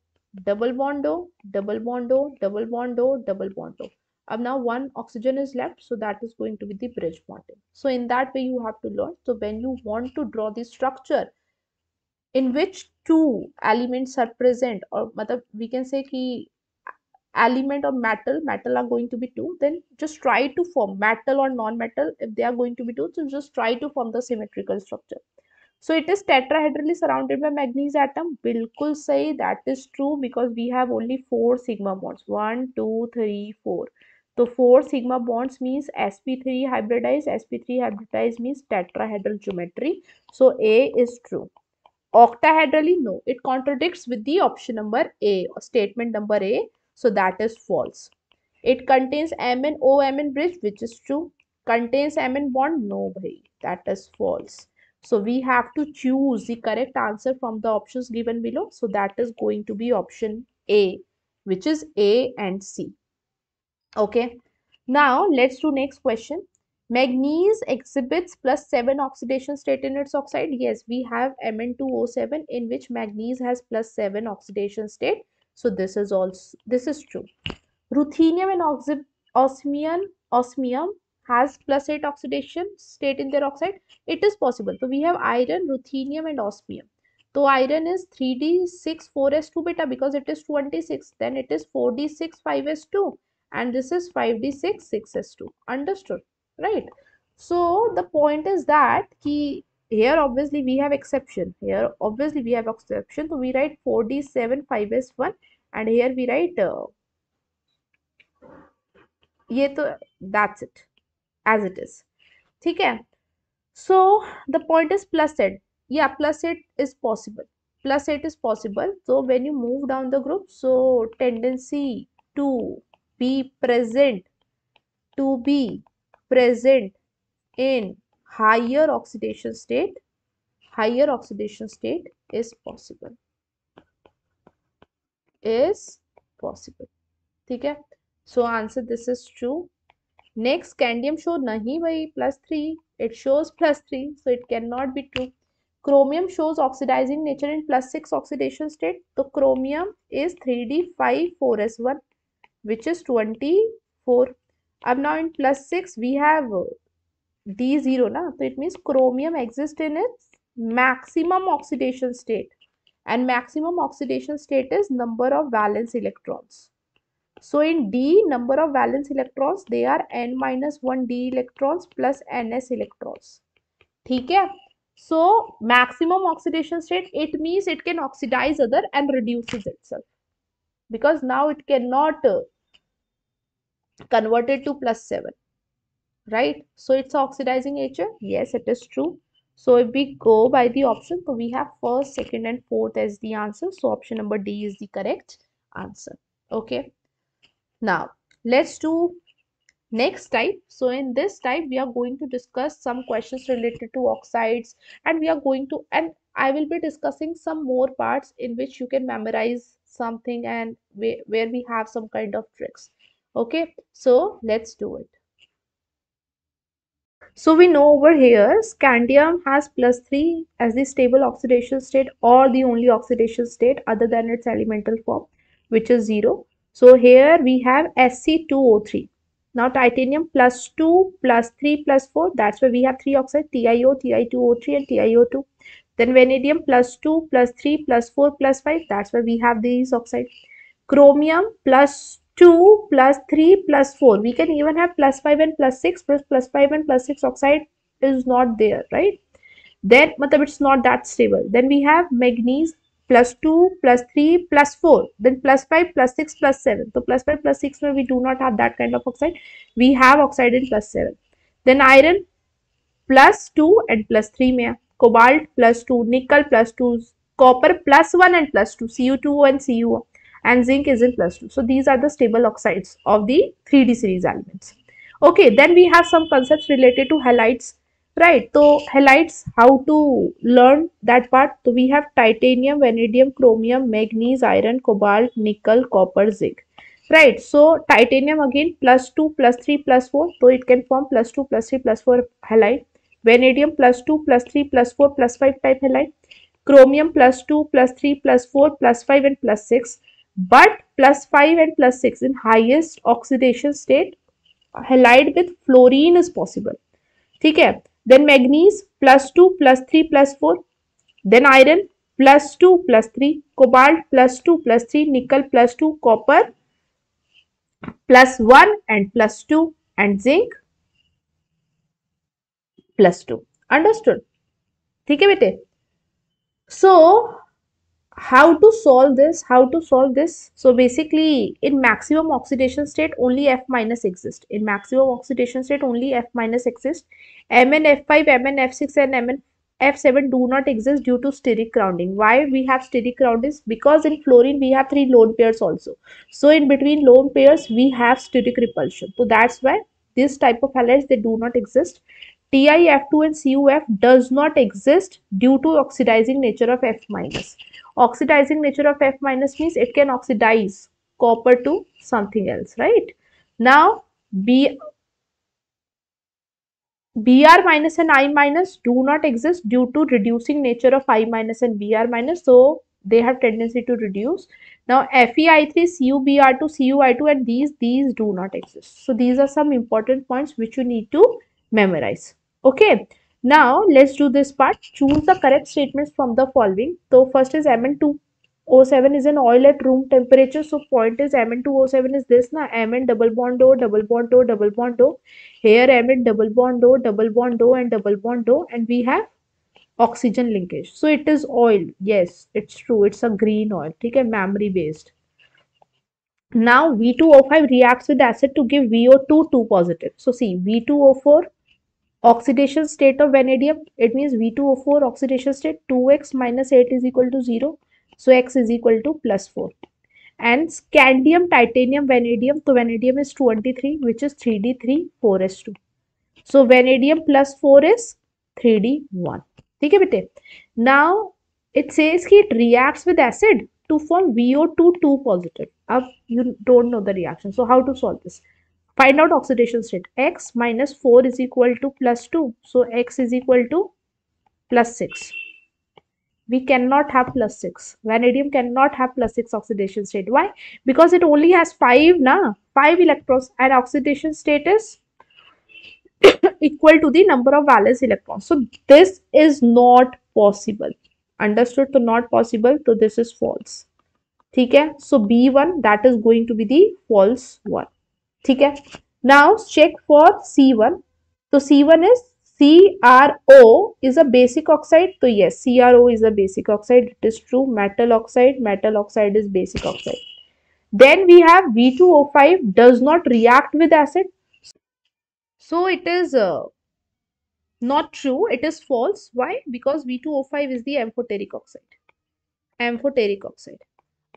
double bond O, double bond O, double bond O, double bond O. Now one oxygen is left, so that is going to be the bridge bonding. So in that way you have to learn. So when you want to draw the structure in which two elements are present, or we can say ki element or metal are going to be two, then just try to form metal or non-metal. If they are going to be two, so just try to form the symmetrical structure. So it is tetrahedrally surrounded by manganese atom. Bilkul say that is true because we have only 4 sigma bonds. 1, 2, 3, 4. So 4 sigma bonds means sp3 hybridized. sp3 hybridized means tetrahedral geometry. So A is true. Octahedrally, no, it contradicts with the option number A, or statement number A, so that is false. It contains MnO bridge, which is true. Contains Mn bond, no bhai, that is false. So we have to choose the correct answer from the options given below. So that is going to be option A, which is A and C. Okay. Now let's do next question. Manganese exhibits +7 oxidation state in its oxide. Yes, we have Mn2O7 in which manganese has +7 oxidation state. So this is true. Ruthenium and osmium has +8 oxidation state in their oxide. It is possible. So we have iron, ruthenium and osmium. So iron is 3d6 4s2 beta because it is 26. Then it is 4d6 5s2 and this is 5d6 6s2. Understood, right? So the point is that here obviously we have exception. Here obviously we have exception. So we write 4d7 5s1 and here we write ये तो that's it as it is. ठीक है. So the point is +8. Yeah, +8 is possible. +8 is possible. So when you move down the group, so tendency to be present in higher oxidation state is possible. ठीक है. So answer this is true. Next, scandium show nahi bhai +3. It shows +3, so it cannot be true. Chromium shows oxidizing nature in +6 oxidation state. So chromium is 3d5 4s1, which is 24. Now in +6 we have d0 na, so it means chromium exists in its maximum oxidation state, and maximum oxidation state is number of valence electrons. So in D, number of valence electrons, they are n-1 d electrons plus ns electrons. ठीक है? So maximum oxidation state, it means it can oxidize other and reduces itself, because now it cannot convert it to +7, right? So it's oxidizing nature. Yes, it is true. So if we go by the option, so we have first, second and fourth as the answer. So option number D is the correct answer. Okay. Now let's do next type. So in this type we are going to discuss some questions related to oxides, and I will be discussing some more parts in which you can memorize something and where we have some kind of tricks. Okay, so let's do it. So we know over here scandium has +3 as the stable oxidation state or the only oxidation state other than its elemental form, which is 0. So here we have Sc2O3. Now titanium plus 2 plus 3 plus 4, that's why we have 3 oxides, TiO, Ti2O3 and TiO2. Then vanadium plus 2 plus 3 plus 4 plus 5, that's why we have these oxides. Chromium plus 2 plus 3 plus 4. We can even have plus 5 and plus 6, plus 5 and plus 6 oxide is not there, right? Then it's not that stable. Then we have manganese plus 2 plus 3 plus 4, then plus 5 plus 6 plus 7. So plus 5 plus 6 where we do not have that kind of oxide, we have oxide in plus 7. Then iron plus 2 and plus 3 में है, cobalt plus 2, nickel plus 2, copper plus 1 and plus 2, Cu2 and Cu, and zinc is in plus 2. So these are the stable oxides of the 3D series elements. Okay, then we have some concepts related to halides, right? So halides, how to learn that part? So we have titanium, vanadium, chromium, manganese, iron, cobalt, nickel, copper, zinc. Right, so titanium again plus 2 plus 3 plus 4, so it can form plus 2 plus 3 plus 4 halide. Vanadium plus 2 plus 3 plus 4 plus 5 type halide. Chromium plus 2 plus 3 plus 4 plus 5 and plus 6. But plus 5 and plus 6 in highest oxidation state halide with fluorine is possible. ठीक है. Then manganese plus 2 plus 3 plus 4. Then iron plus 2 plus 3. Cobalt plus 2 plus 3. Nickel plus 2. Copper plus 1 and plus 2. And zinc plus 2. Understood? ठीक है बेटे. So how to solve this? So basically in maximum oxidation state only F minus exists. In maximum oxidation state only F minus exists. Mn, F5, Mn, F6 and Mn, F7 do not exist due to steric grounding. Why we have steric grounding? Because in fluorine we have 3 lone pairs also. So in between lone pairs we have steric repulsion. So that's why this type of halides they do not exist. TiF2 and CuF does not exist due to oxidizing nature of F minus. Oxidizing nature of F minus means it can oxidize copper to something else, right? Now Br minus and I minus do not exist due to reducing nature of I minus and Br minus, so they have tendency to reduce. Now FeI3, CuBr2, CuI2 and these do not exist. So these are some important points which you need to memorize. Okay, now let's do this part. Choose the correct statements from the following. So first is Mn2O7 is an oil at room temperature. So point is Mn2O7 is this na, Mn double bond O, double bond O, double bond O. Here Mn double bond O, double bond O and double bond O, and we have oxygen linkage. So it is oil. Yes, it's true. It's a green oil. Okay, memory based. Now V2O5 reacts with acid to give VO2 2 positive. So see V2O4 oxidation state of vanadium, it means V2O4 oxidation state 2x minus 8 is equal to 0. So x is equal to plus 4. And scandium, titanium, vanadium, so vanadium is 23 which is 3d3 4s2. So vanadium plus 4 is 3d1. ठीक है बेटे. Now it says कि it reacts with acid to form VO2 2 positive. अब you don't know the reaction. So how to solve this? Find out oxidation state. X minus 4 is equal to plus 2. So x is equal to plus 6. We cannot have plus 6. Vanadium cannot have plus 6 oxidation state. Why? Because it only has 5 electrons, and oxidation state is equal to the number of valence electrons. So this is not possible. Understood? So not possible. So this is false. Okay? So B1, that is going to be the false one. Okay? Now check for C1. So C1 is CRO is a basic oxide. So yes, CRO is a basic oxide. It is true. Metal oxide is basic oxide. Then we have V2O5 does not react with acid. So it is not true. It is false. Why? Because V2O5 is the amphoteric oxide.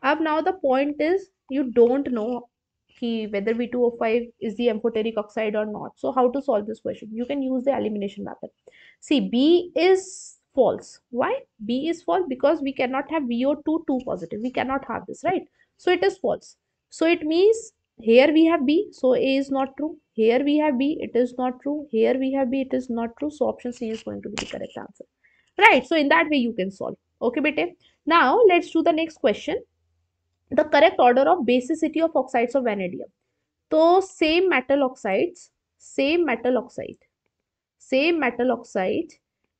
Now the point is you don't know whether V2O5 is the amphoteric oxide or not. So how to solve this question? You can use the elimination method. See, B is false. Why? B is false because we cannot have VO2 2 positive. We cannot have this, right? So it is false. So it means here we have B, so A is not true. Here we have B, it is not true. Here we have B, it is not true. So option C is going to be the correct answer. Right? So in that way you can solve. Okay, bete. Now let's do the next question. The correct order of basicity of oxides of vanadium. So same metal oxide, same metal oxide.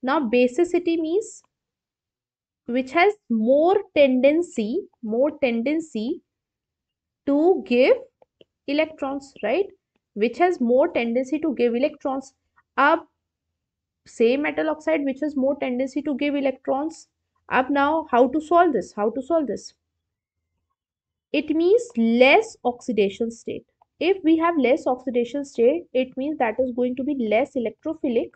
Now basicity means which has more tendency to give electrons, right? Which has more tendency to give electrons. Up same metal oxide which has more tendency to give electrons. Up now, how to solve this? How to solve this? It means less oxidation state. If we have less oxidation state, it means that is going to be less electrophilic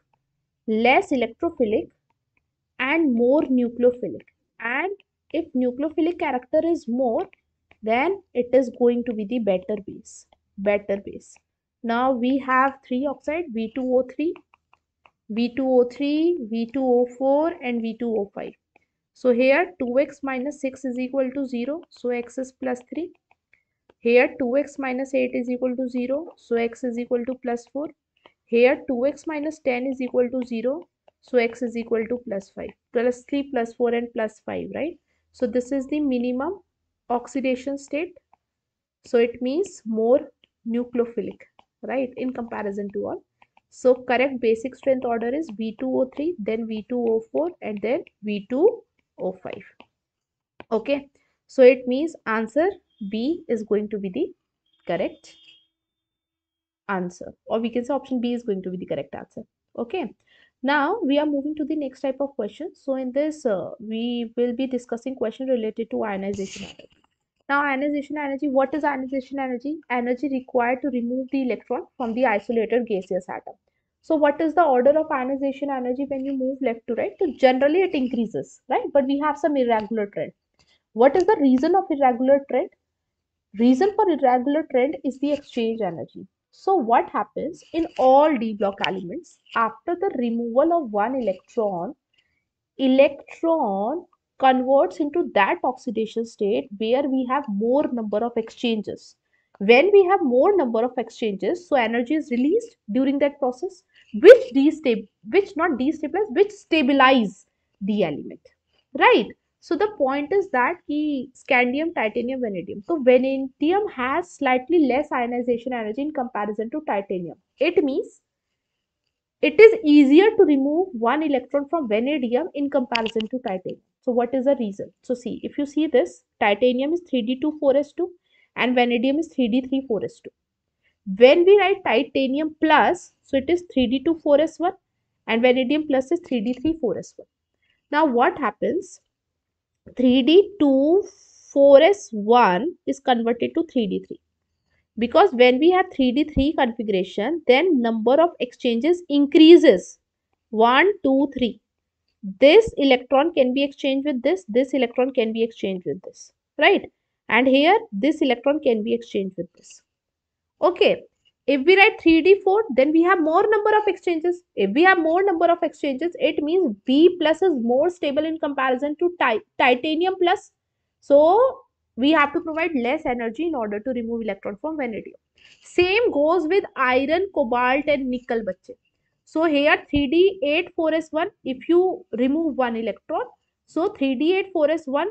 and more nucleophilic. And if nucleophilic character is more, then it is going to be the better base. Better base. Now we have three oxide V2O3, V2O3, V2O4 and V2O5. So here 2x minus 6 is equal to 0. So x is plus 3. Here 2x minus 8 is equal to 0. So x is equal to plus 4. Here 2x minus 10 is equal to 0. So x is equal to plus 5. Plus 3 plus 4 and plus 5, right? So this is the minimum oxidation state. So it means more nucleophilic, right, in comparison to all. So correct basic strength order is V2O3, then V2O4 and then V2O5. Okay. So it means answer B is going to be the correct answer, or we can say option B is going to be the correct answer. Okay. Now we are moving to the next type of question. So in this we will be discussing question related to ionization energy. Now ionization energy, what is ionization energy? Energy required to remove the electron from the isolated gaseous atom. So what is the order of ionization energy when you move left to right? So generally it increases, right? But we have some irregular trend. What is the reason of irregular trend? Reason for irregular trend is the exchange energy. So what happens in all d block elements after the removal of one electron converts into that oxidation state where we have more number of exchanges. When we have more number of exchanges, so energy is released during that process, which stabilize the element, right? So the point is that scandium, titanium, vanadium. So vanadium has slightly less ionization energy in comparison to titanium. It means it is easier to remove one electron from vanadium in comparison to titanium. So what is the reason? So see, if you see this, titanium is 3d24s2 and vanadium is 3d34s2. When we write titanium plus, so it is 3d24s1 and vanadium plus is 3d34s1. Now what happens? 3d24s1 is converted to 3d3. Because when we have 3d3 configuration, then number of exchanges increases. 1 2 3. This electron can be exchanged with this electron can be exchanged with this, right? And here this electron can be exchanged with this. Okay, if we write 3d4, then we have more number of exchanges. If we have more number of exchanges, it means B plus is more stable in comparison to titanium plus. So we have to provide less energy in order to remove electron from vanadium. Same goes with iron, cobalt and nickel, bache. So here 3d84s1, if you remove one electron, so 3d84s1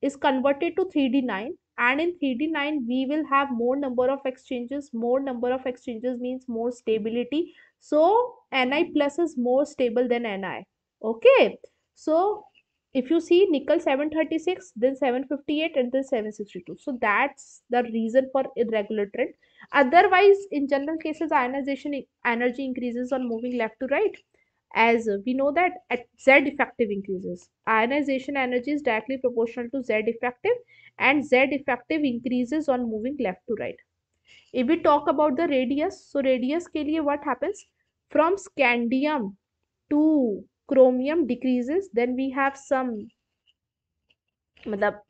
is converted to 3d9, and in 3d9 we will have more number of exchanges. More number of exchanges means more stability. So Ni plus is more stable than Ni. Okay. So if you see nickel 736, then 758 and then 762. So that's the reason for irregular trend. Otherwise, in general cases, ionization energy increases on moving left to right, as we know that at Z effective increases. Ionization energy is directly proportional to Z effective, and Z effective increases on moving left to right. If we talk about the radius, so radius ke liye what happens? From scandium to chromium decreases, then we have some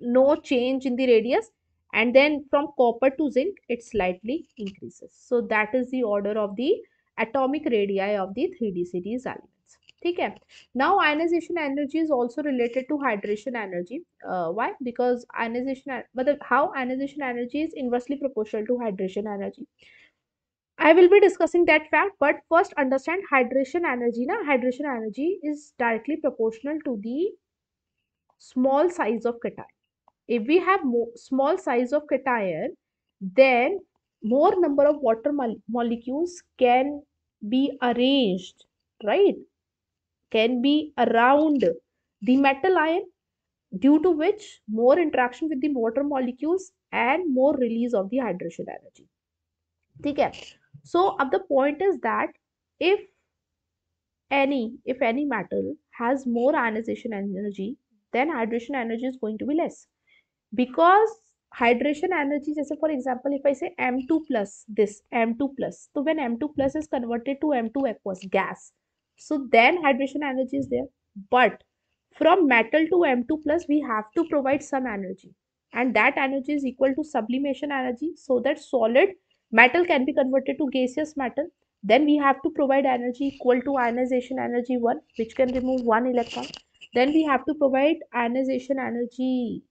no change in the radius, and then from copper to zinc it slightly increases. So that is the order of the atomic radii of the 3d series elements. Okay. Now ionization energy is also related to hydration energy. Why? Because how ionization energy is inversely proportional to hydration energy. I will be discussing that fact, but first understand hydration energy. Hydration energy is directly proportional to the small size of cation. If we have small size of cation, then more number of water molecules can be arranged, right? Can be around the metal ion, due to which more interaction with the water molecules and more release of the hydration energy. Okay. So अब the point is that if if any metal has more ionization energy, then hydration energy is going to be less. Because hydration energy, जैसे for example if I say M2 plus, this M2 plus, so when M2 plus is converted to M2 aqueous gas, so then hydration energy is there. But from metal to M2 plus we have to provide some energy, and that energy is equal to sublimation energy, so that solid metal can be converted to gaseous metal. Then we have to provide energy equal to ionization energy 1, which can remove 1 electron. Then we have to provide ionization energy,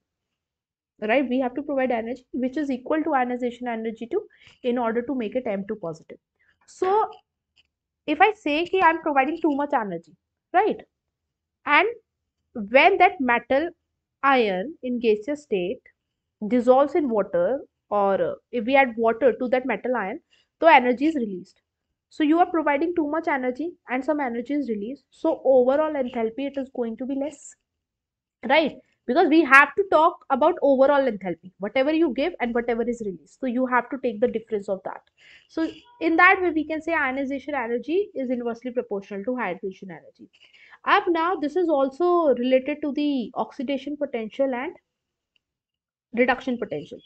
right? We have to provide energy which is equal to ionization energy 2 in order to make it M2 positive. So if I say कि I'm providing too much energy, right? And when that metal ion in gaseous state dissolves in water, or if we add water to that metal ion, so energy is released. So you are providing too much energy and some energy is released, so overall enthalpy it is going to be less, right? Because we have to talk about overall enthalpy, whatever you give and whatever is released, so you have to take the difference of that. So in that way we can say ionization energy is inversely proportional to hydration energy. Up now this is also related to the oxidation potential and reduction potential.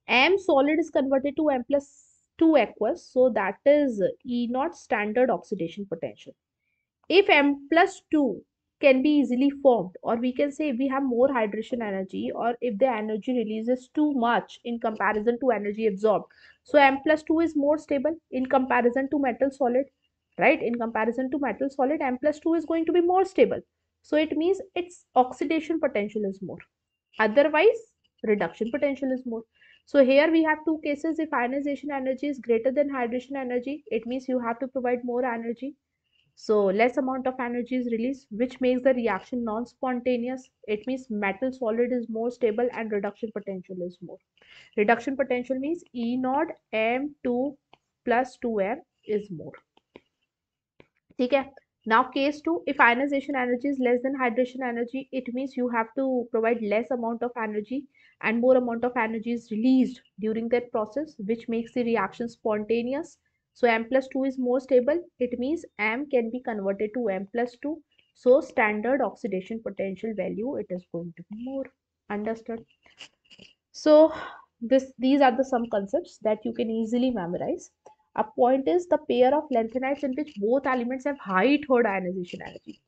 M solid is converted to M plus 2 aqueous, so that is E naught standard oxidation potential. If M plus 2 can be easily formed, or we can say if we have more hydration energy, or if the energy releases too much in comparison to energy absorbed, so M plus 2 is more stable in comparison to metal solid, right? In comparison to metal solid, M plus 2 is going to be more stable. So it means its oxidation potential is more. Otherwise, reduction potential is more. So here we have two cases. If ionization energy is greater than hydration energy, it means you have to provide more energy, so less amount of energy is released, which makes the reaction non-spontaneous. It means metal solid is more stable and reduction potential is more. Reduction potential means E naught M2 plus 2M is more. Okay. Now case 2, if ionization energy is less than hydration energy, it means you have to provide less amount of energy and more amount of energy is released during that process, which makes the reaction spontaneous. So M plus 2 is more stable. It means M can be converted to M plus 2. So standard oxidation potential value, it is going to be more. Understood? So these are the some concepts that you can easily memorize. A point is the pair of lanthanides in which both elements have high third ionization energy.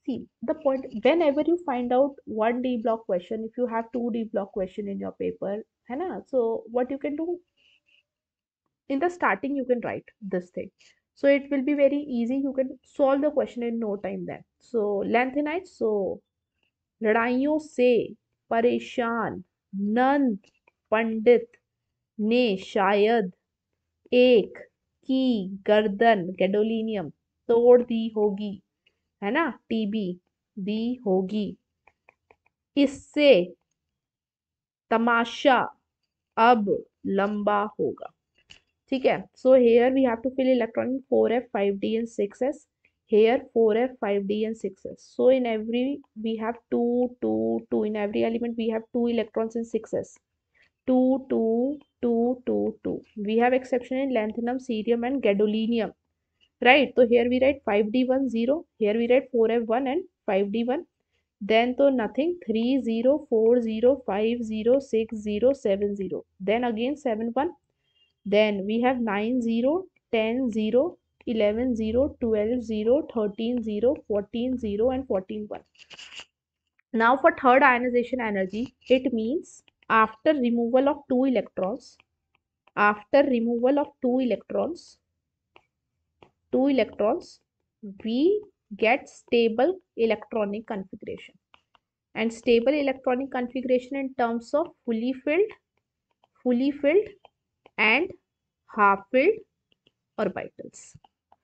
See, the point, whenever you find out one D block question, if you have two D block question in your paper, है ना? So what you can do in the starting, you can write this thing. So it will be very easy. You can solve the question in no time then. So lanthanides, so लड़ाइयों से परेशान नंद पंडित ने शायद एक की गर्दन gadolinium तोड़ दी होगी, है ना? टीबी दी होगी, इससे तमाशा अब लंबा होगा. ठीक है. So here we have to fill electron in 4f 5d and 6s. Here 4f 5d and 6s. So in every we have 2 in every element we have 2 electrons in 6s. 2 2 2 2 2. We have exception in lanthanum, cerium and gadolinium, right? So here we write 5d1 0, here we write 4f1 and 5d1. Then so nothing, 3 0 4 0 5 0 6 0 7 0, then again 7 1. Then we have 9 0, 10 0, 11 0, 12 0, 13 0, 14 0 and 14 1. Now for third ionization energy, it means after removal of two electrons, after removal of two electrons, we get stable electronic configuration. And stable electronic configuration in terms of fully filled and half filled orbitals.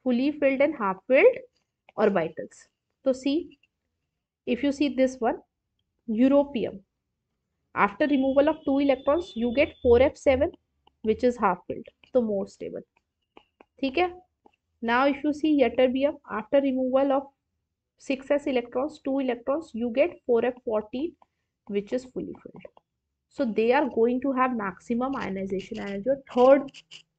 Fully filled and half filled orbitals. So see, if you see this one, europium, after removal of two electrons, you get 4f7, which is half filled. तो more stable. ठीक है. Now if you see ytterbium, after removal of 6s electrons, 2 electrons, you get 4f14, which is fully filled. So they are going to have maximum ionization energy, or third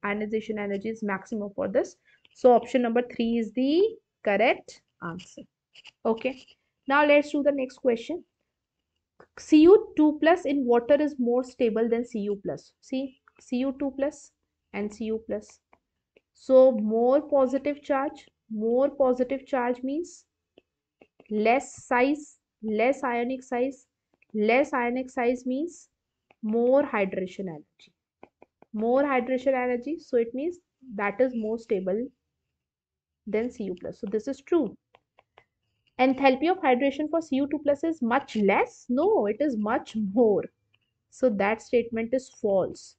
ionization energy is maximum for this. So option number 3 is the correct answer. Okay. Now let's do the next question. Cu2 plus in water is more stable than Cu plus. See, Cu2 plus and Cu plus. So more positive charge means less size, less ionic size. Less ionic size means more hydration energy. More hydration energy, so it means that is more stable than Cu plus. So this is true. Enthalpy of hydration for Cu2 plus is much less? No, it is much more. So that statement is false.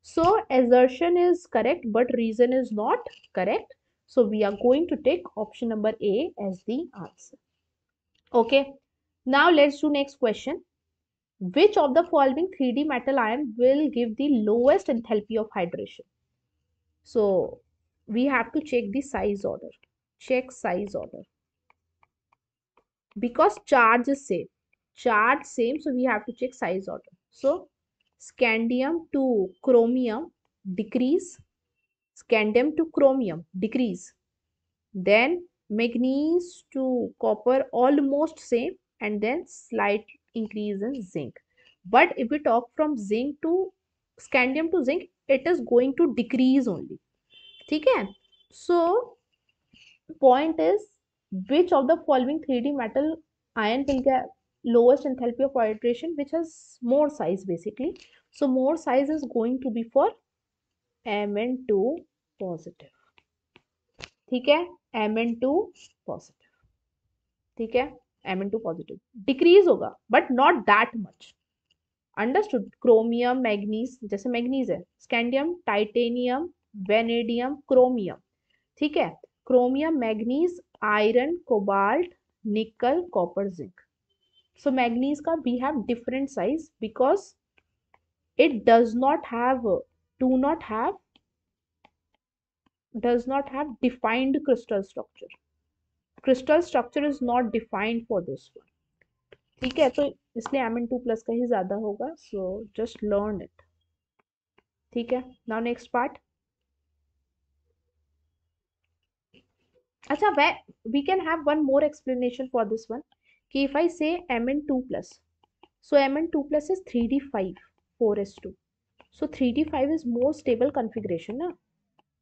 So assertion is correct, but reason is not correct. So we are going to take option number A as the answer. Okay. Now let's do next question. Which of the following 3D metal ion will give the lowest enthalpy of hydration? So we have to check the size order. Check size order. Because charge is same. Charge same, so we have to check size order. So scandium to chromium decrease. Scandium to chromium decrease. Then manganese to copper almost same, and then slight increase in zinc. But if we talk from zinc to scandium to zinc, it is going to decrease only. Okay? So point is, which of the following 3D metal ion will get lowest enthalpy of hydration, which has more size basically. So more size is going to be for Mn2 positive. ठीक है, Mn2 positive. ठीक है, Mn2 positive. Decrease होगा, but not that much. Understood? Chromium, manganese, जैसे manganese है, scandium, titanium, vanadium, chromium. ठीक है, chromium, manganese, iron, cobalt, nickel, copper, zinc. So manganese का we have different size because it does not have defined crystal structure. Crystal structure is not defined for this one. ठीक है, तो इसलिए Mn2 plus का ही ज्यादा होगा. So just learn it. ठीक है. Now next part. अच्छा, we can have one more explanation for this one. कि if I say Mn2 plus, so Mn2 plus is 3d5 4s2. So 3d5 is more stable configuration ना.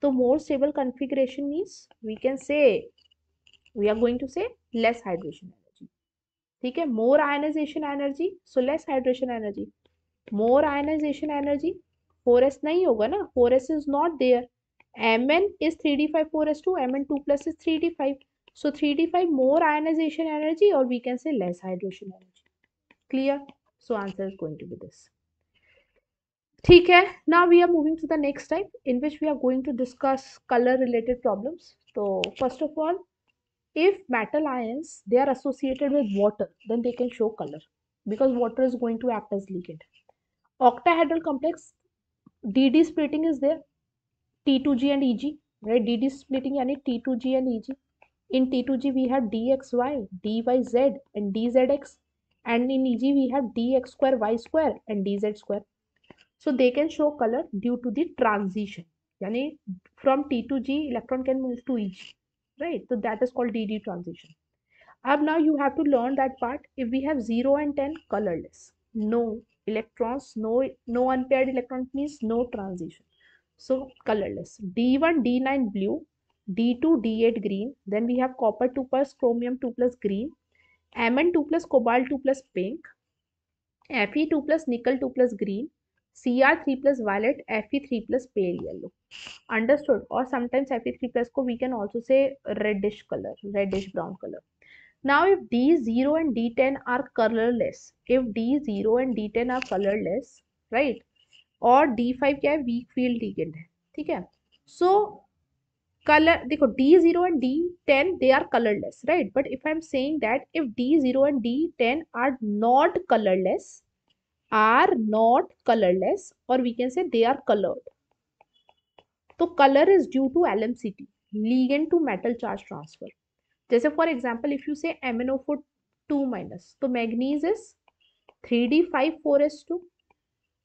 So more stable configuration means we are going to say less hydration energy. ठीक है. More ionization energy, so less hydration energy. More ionization energy, 4s नहीं होगा ना, 4s is not there. Mn is 3d5 4s2, Mn2 plus is 3d5. So 3d5 more ionization energy, or we can say less hydration energy. Clear? So answer is going to be this. ठीक है. Now we are moving to the next type, in which we are going to discuss color related problems. So first of all, if metal ions they are associated with water, then they can show color because water is going to act as ligand. Octahedral complex, DD splitting is there, T2G and EG, right? DD splitting yani T2G and EG. In T2G we have DXY, DYZ and DZX, and in EG we have DX square Y square and DZ square. So they can show color due to the transition. Yani from T2G electron can move to EG, right? So that is called DD transition. Now you have to learn that part. If we have 0 and 10, colorless. No electrons, no unpaired electrons means no transition. So colorless. D1, D9 blue, D2, D8 green. Then we have copper 2 plus chromium 2 plus green, Mn2 plus cobalt 2 plus pink, Fe2 plus nickel 2 plus green, Cr3 plus violet, Fe3 plus pale yellow. Understood? Or sometimes Fe3 plus ko we can also say reddish color, reddish brown color. Now if D0 and D10 are colorless, right? और D5 क्या है, weak field ligand है. ठीक है. So color, देखो D0 and D10 they are colorless, right? But if I'm saying that if D0 and D10 are not colorless, or we can say they are colored. तो colour is due to LMCT, ligand to metal charge transfer. जैसे for example if you say MnO4 2 minus, तो manganese is 3D5 4s2.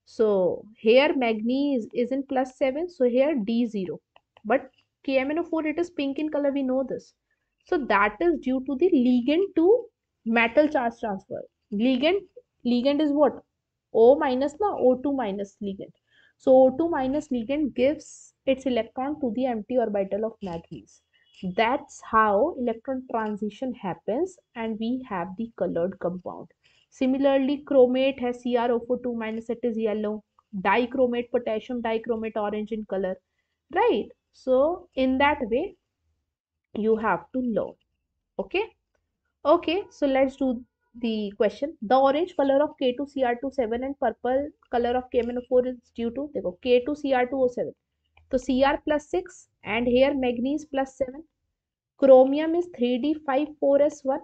So here manganese is in +7, so here D0. But KMnO4, it is pink in color, we know this. So that is due to the ligand to metal charge transfer. Ligand is what? O minus na, O2 minus ligand. So O2 minus ligand gives its electron to the empty orbital of manganese. That's how electron transition happens and we have the colored compound. Similarly, chromate has CrO4 2 minus, it is yellow. Dichromate, potassium dichromate, orange in color, right? So in that way, you have to learn. Okay. Okay, so let's do the question. The orange color of K2Cr27 and purple color of KMnO4 is due to, देखो, K2Cr2O7. So Cr plus 6 and here manganese plus 7. Chromium is 3D54s1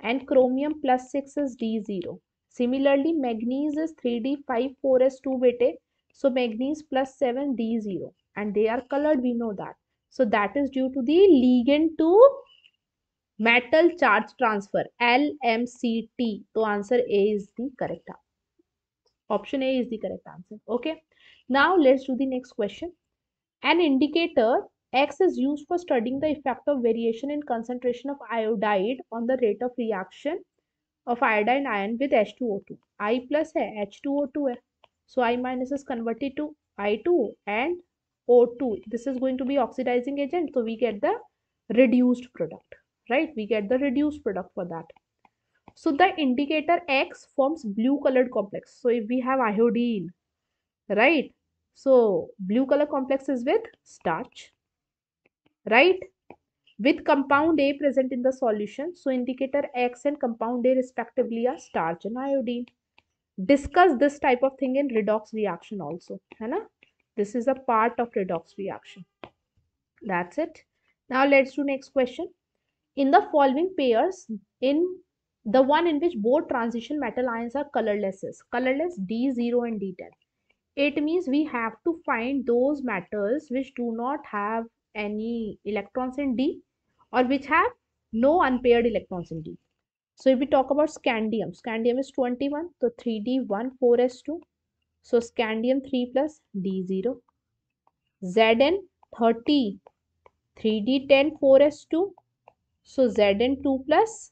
and chromium plus 6 is D0. Similarly, manganese is 3D54s2 bete. So manganese plus 7 D0. And they are colored, we know that. So that is due to the ligand to metal charge transfer, LMCT. So answer A is the correct answer. Option A is the correct answer. Okay. Now let's do the next question. An indicator X is used for studying the effect of variation in concentration of iodide on the rate of reaction of iodine ion with H2O2. I plus है, H2O2 है. So I minus is converted to I2 and O2. This is going to be oxidizing agent. So we get the reduced product, right? We get the reduced product for that. So the indicator X forms blue colored complex. So if we have iodine, right? So blue color complex is with starch, right? With compound A present in the solution. So indicator X and compound A respectively are starch and iodine. Discuss this type of thing in redox reaction also, है ना? This is a part of redox reaction. That's it. Now let's do next question. In the following pairs, in the one in which both transition metal ions are colorless is colorless D0 and D10. It means we have to find those metals which do not have any electrons in D or which have no unpaired electrons in D. So if we talk about scandium, scandium is 21, so 3D14s2. So scandium 3 plus D0. Zn 30, 3D10 4s2. So Zn2 plus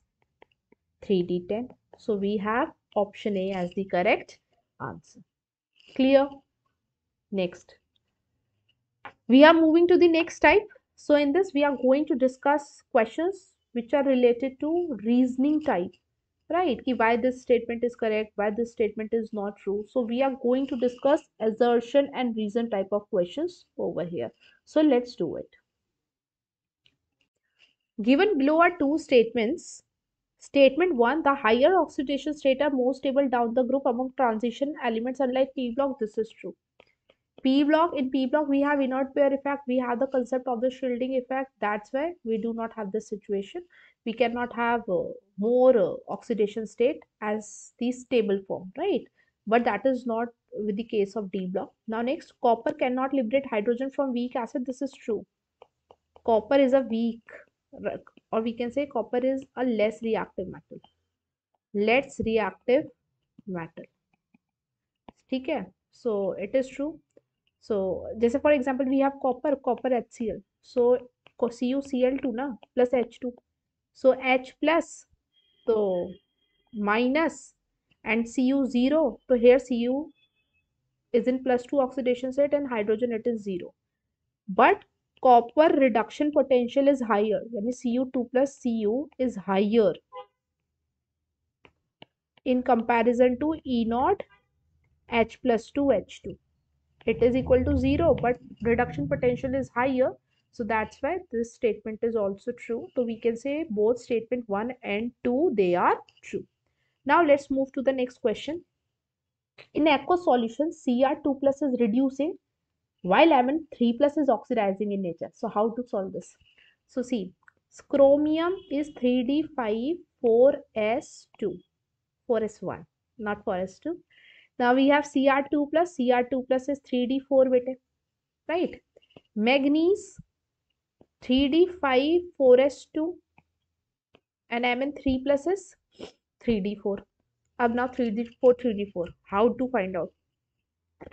3D10. So we have option A as the correct answer. Clear? Next. We are moving to the next type. So in this, we are going to discuss questions which are related to reasoning type, right? Why this statement is correct, why this statement is not true. So we are going to discuss assertion and reason type of questions over here. So let's do it. Given below are two statements. Statement 1, the higher oxidation state are more stable down the group among transition elements unlike P block. This is true. P block, in P block we have inert pair effect, we have the concept of the shielding effect. That's why we do not have this situation. We cannot have more oxidation state as the stable form, right? But that is not with the case of D block. Now next, copper cannot liberate hydrogen from weak acid. This is true. Copper is a weak, or we can say copper is a less reactive metal. Less reactive metal. ठीक है? So it is true. So जैसे for example we have copper HCl. So CuCl2 ना plus H2. So H plus तो minus and Cu0. So here Cu is in +2 oxidation state and hydrogen it is 0. But copper reduction potential is higher. यानी Cu2 plus Cu is higher in comparison to E0 H plus 2 H2. It is equal to 0, but reduction potential is higher. So that's why this statement is also true. So we can say both statement 1 and 2, they are true. Now let's move to the next question. In aqueous solution, Cr2 plus is reducing while Mn3 plus is oxidizing in nature. So how to solve this? So see, chromium is 3D5 4s2, 4s1, not 4s2. Now we have Cr2 plus is 3D4 beta, right? Manganese 3d5 4s2 and Mn3 plus is 3d4. Ab now 3d4 3d4. How to find out?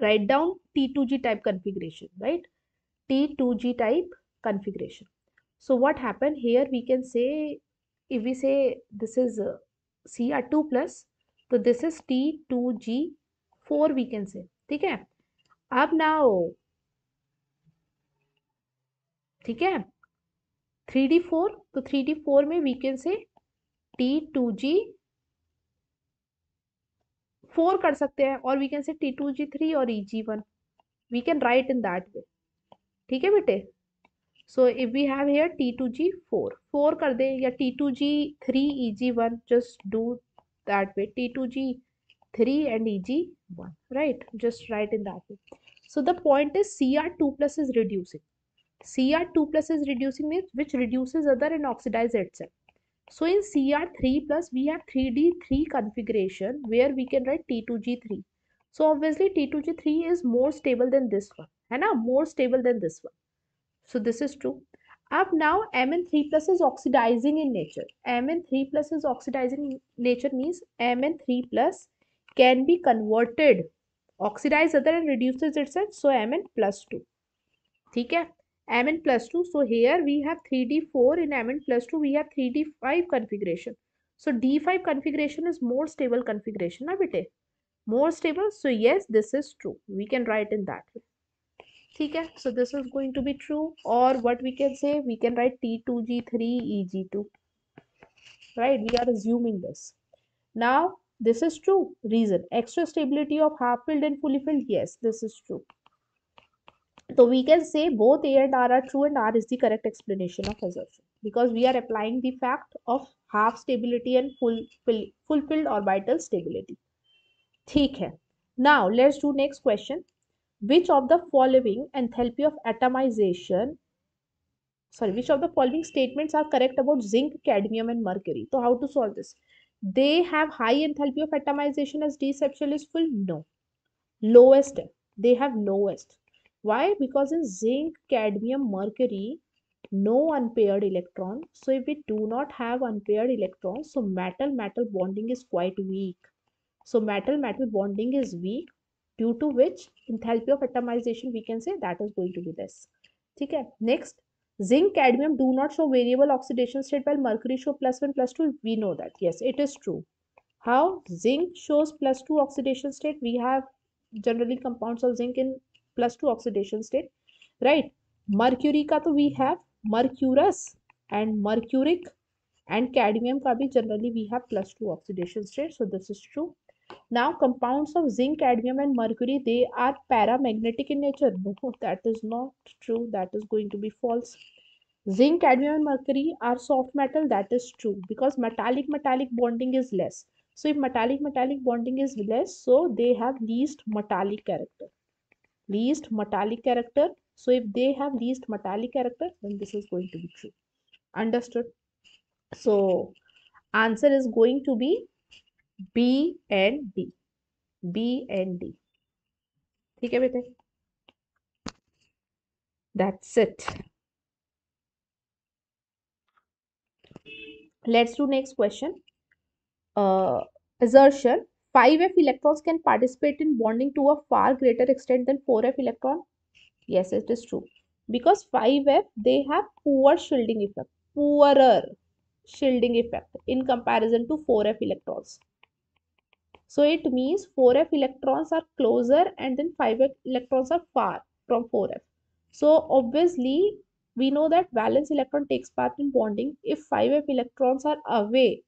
Write down T2G type configuration, right? T2G type configuration. So what happened here? We can say, if we say this is Cr2 plus, so this is T2G4 we can say. ठीक है? अब now, ठीक है? 3d4, तो 3d4 में we can say T2G4 कर सकते हैं, और we can say T2G3 और EG1. We can write in that way. ठीक है बेटे? So if we have here T2G4, 4 कर दे, या T2G3 EG1, just do that way. T2G3 and EG1, right? Just write in that way. So the point is Cr2 plus is reducing. Cr2 plus is reducing means which reduces other and oxidizes itself. So in Cr3 plus we have 3d3 configuration where we can write T2G3. So obviously T2G3 is more stable than this one, है ना? More stable than this one. So this is true. Up now Mn3 plus is oxidizing in nature. Mn3 plus is oxidizing in nature means Mn3 plus can be converted, oxidize other and reduces itself. So Mn plus 2. ठीक है? Mn plus 2. So here we have 3d4, in Mn plus 2 we have 3d5 configuration. So d5 configuration is more stable configuration, na bete? More stable. So yes, this is true. We can write in that way. ठीक है? So this is going to be true. Or what we can say, we can write T2G3 EG2. Right? We are assuming this. Now this is true. Reason, extra stability of half filled and fully filled. Yes, this is true. So we can say both A and R are true, and R is the correct explanation of assertion, because we are applying the fact of half stability and fulfilled orbital stability. ठीक है? Now let's do next question. Which of the following enthalpy of atomization, which of the following statements are correct about zinc, cadmium and mercury? So how to solve this? They have high enthalpy of atomization as D subshell is full? No. Lowest. They have lowest. Why? Because in zinc, cadmium, mercury, no unpaired electron. So if we do not have unpaired electrons, so metal-metal bonding is quite weak. So metal-metal bonding is weak, due to which enthalpy of atomization we can say that is going to be less. ठीक है? Next, zinc, cadmium do not show variable oxidation state while mercury show +1, +2. We know that. Yes, it is true. How? Zinc shows +2 oxidation state. We have generally compounds of zinc in +2 oxidation state, right? Mercury का तो we have mercurous and mercuric, and cadmium का भी generally we have +2 oxidation state. So this is true. Now compounds of zinc, cadmium and mercury, they are paramagnetic in nature. No, that is not true. That is going to be false. Zinc, cadmium and mercury are soft metal. That is true, because metallic bonding is less. So if metallic bonding is less, so they have least metallic character. Least metallic character. So if they have least metallic character, then this is going to be true. Understood? So answer is going to be B and D. B and D. ठीक है बेटे? That's it. Let's do next question. Assertion: 5f electrons can participate in bonding to a far greater extent than 4f electron. Yes, it is true, because 5f they have poor shielding effect, poorer shielding effect in comparison to 4f electrons. So it means 4f electrons are closer and then 5f electrons are far from 4f. So obviously we know that valence electron takes part in bonding. If 5f electrons are away,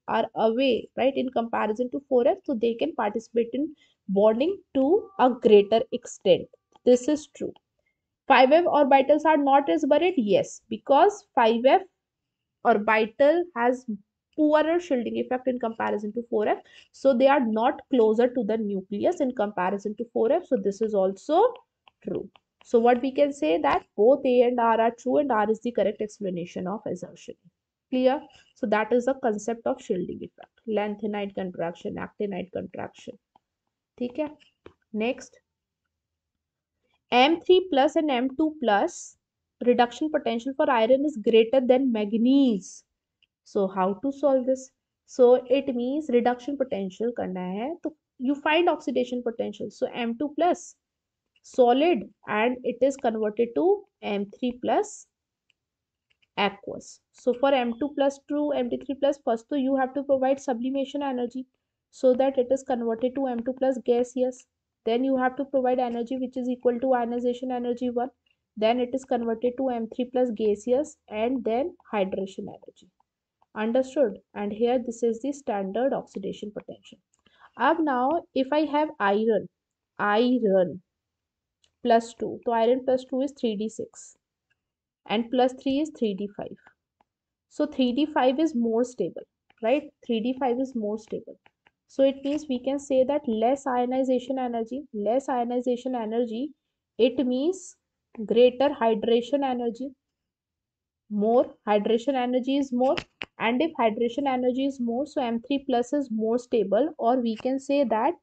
right, in comparison to 4f, so they can participate in bonding to a greater extent. This is true. 5f orbitals are not as buried. Yes, because 5f orbital has poorer shielding effect in comparison to 4f, so they are not closer to the nucleus in comparison to 4f. So this is also true. So what we can say, that both A and R are true, and R is the correct explanation of assertion. Clear? So that is the concept of shielding effect. Lanthanide contraction, actinide contraction. ठीक है? Next, M3 plus and M2 plus reduction potential for iron is greater than manganese. So how to solve this? So it means reduction potential करना है तो you find oxidation potential. So M2 plus solid and it is converted to M3 plus aqueous. So for M2 plus to MT3 plus, first so you have to provide sublimation energy so that it is converted to M2 plus gaseous. Then you have to provide energy which is equal to ionization energy 1. Then it is converted to M3 plus gaseous and then hydration energy. Understood? And here this is the standard oxidation potential. अब now if I have iron plus 2, so iron plus 2 is 3d6 and plus 3 is 3d5. So 3d5 is more stable, right? 3d5 is more stable. So it means we can say that less ionization energy, it means greater hydration energy, more hydration energy is more, and if hydration energy is more, so M3 plus is more stable, or we can say that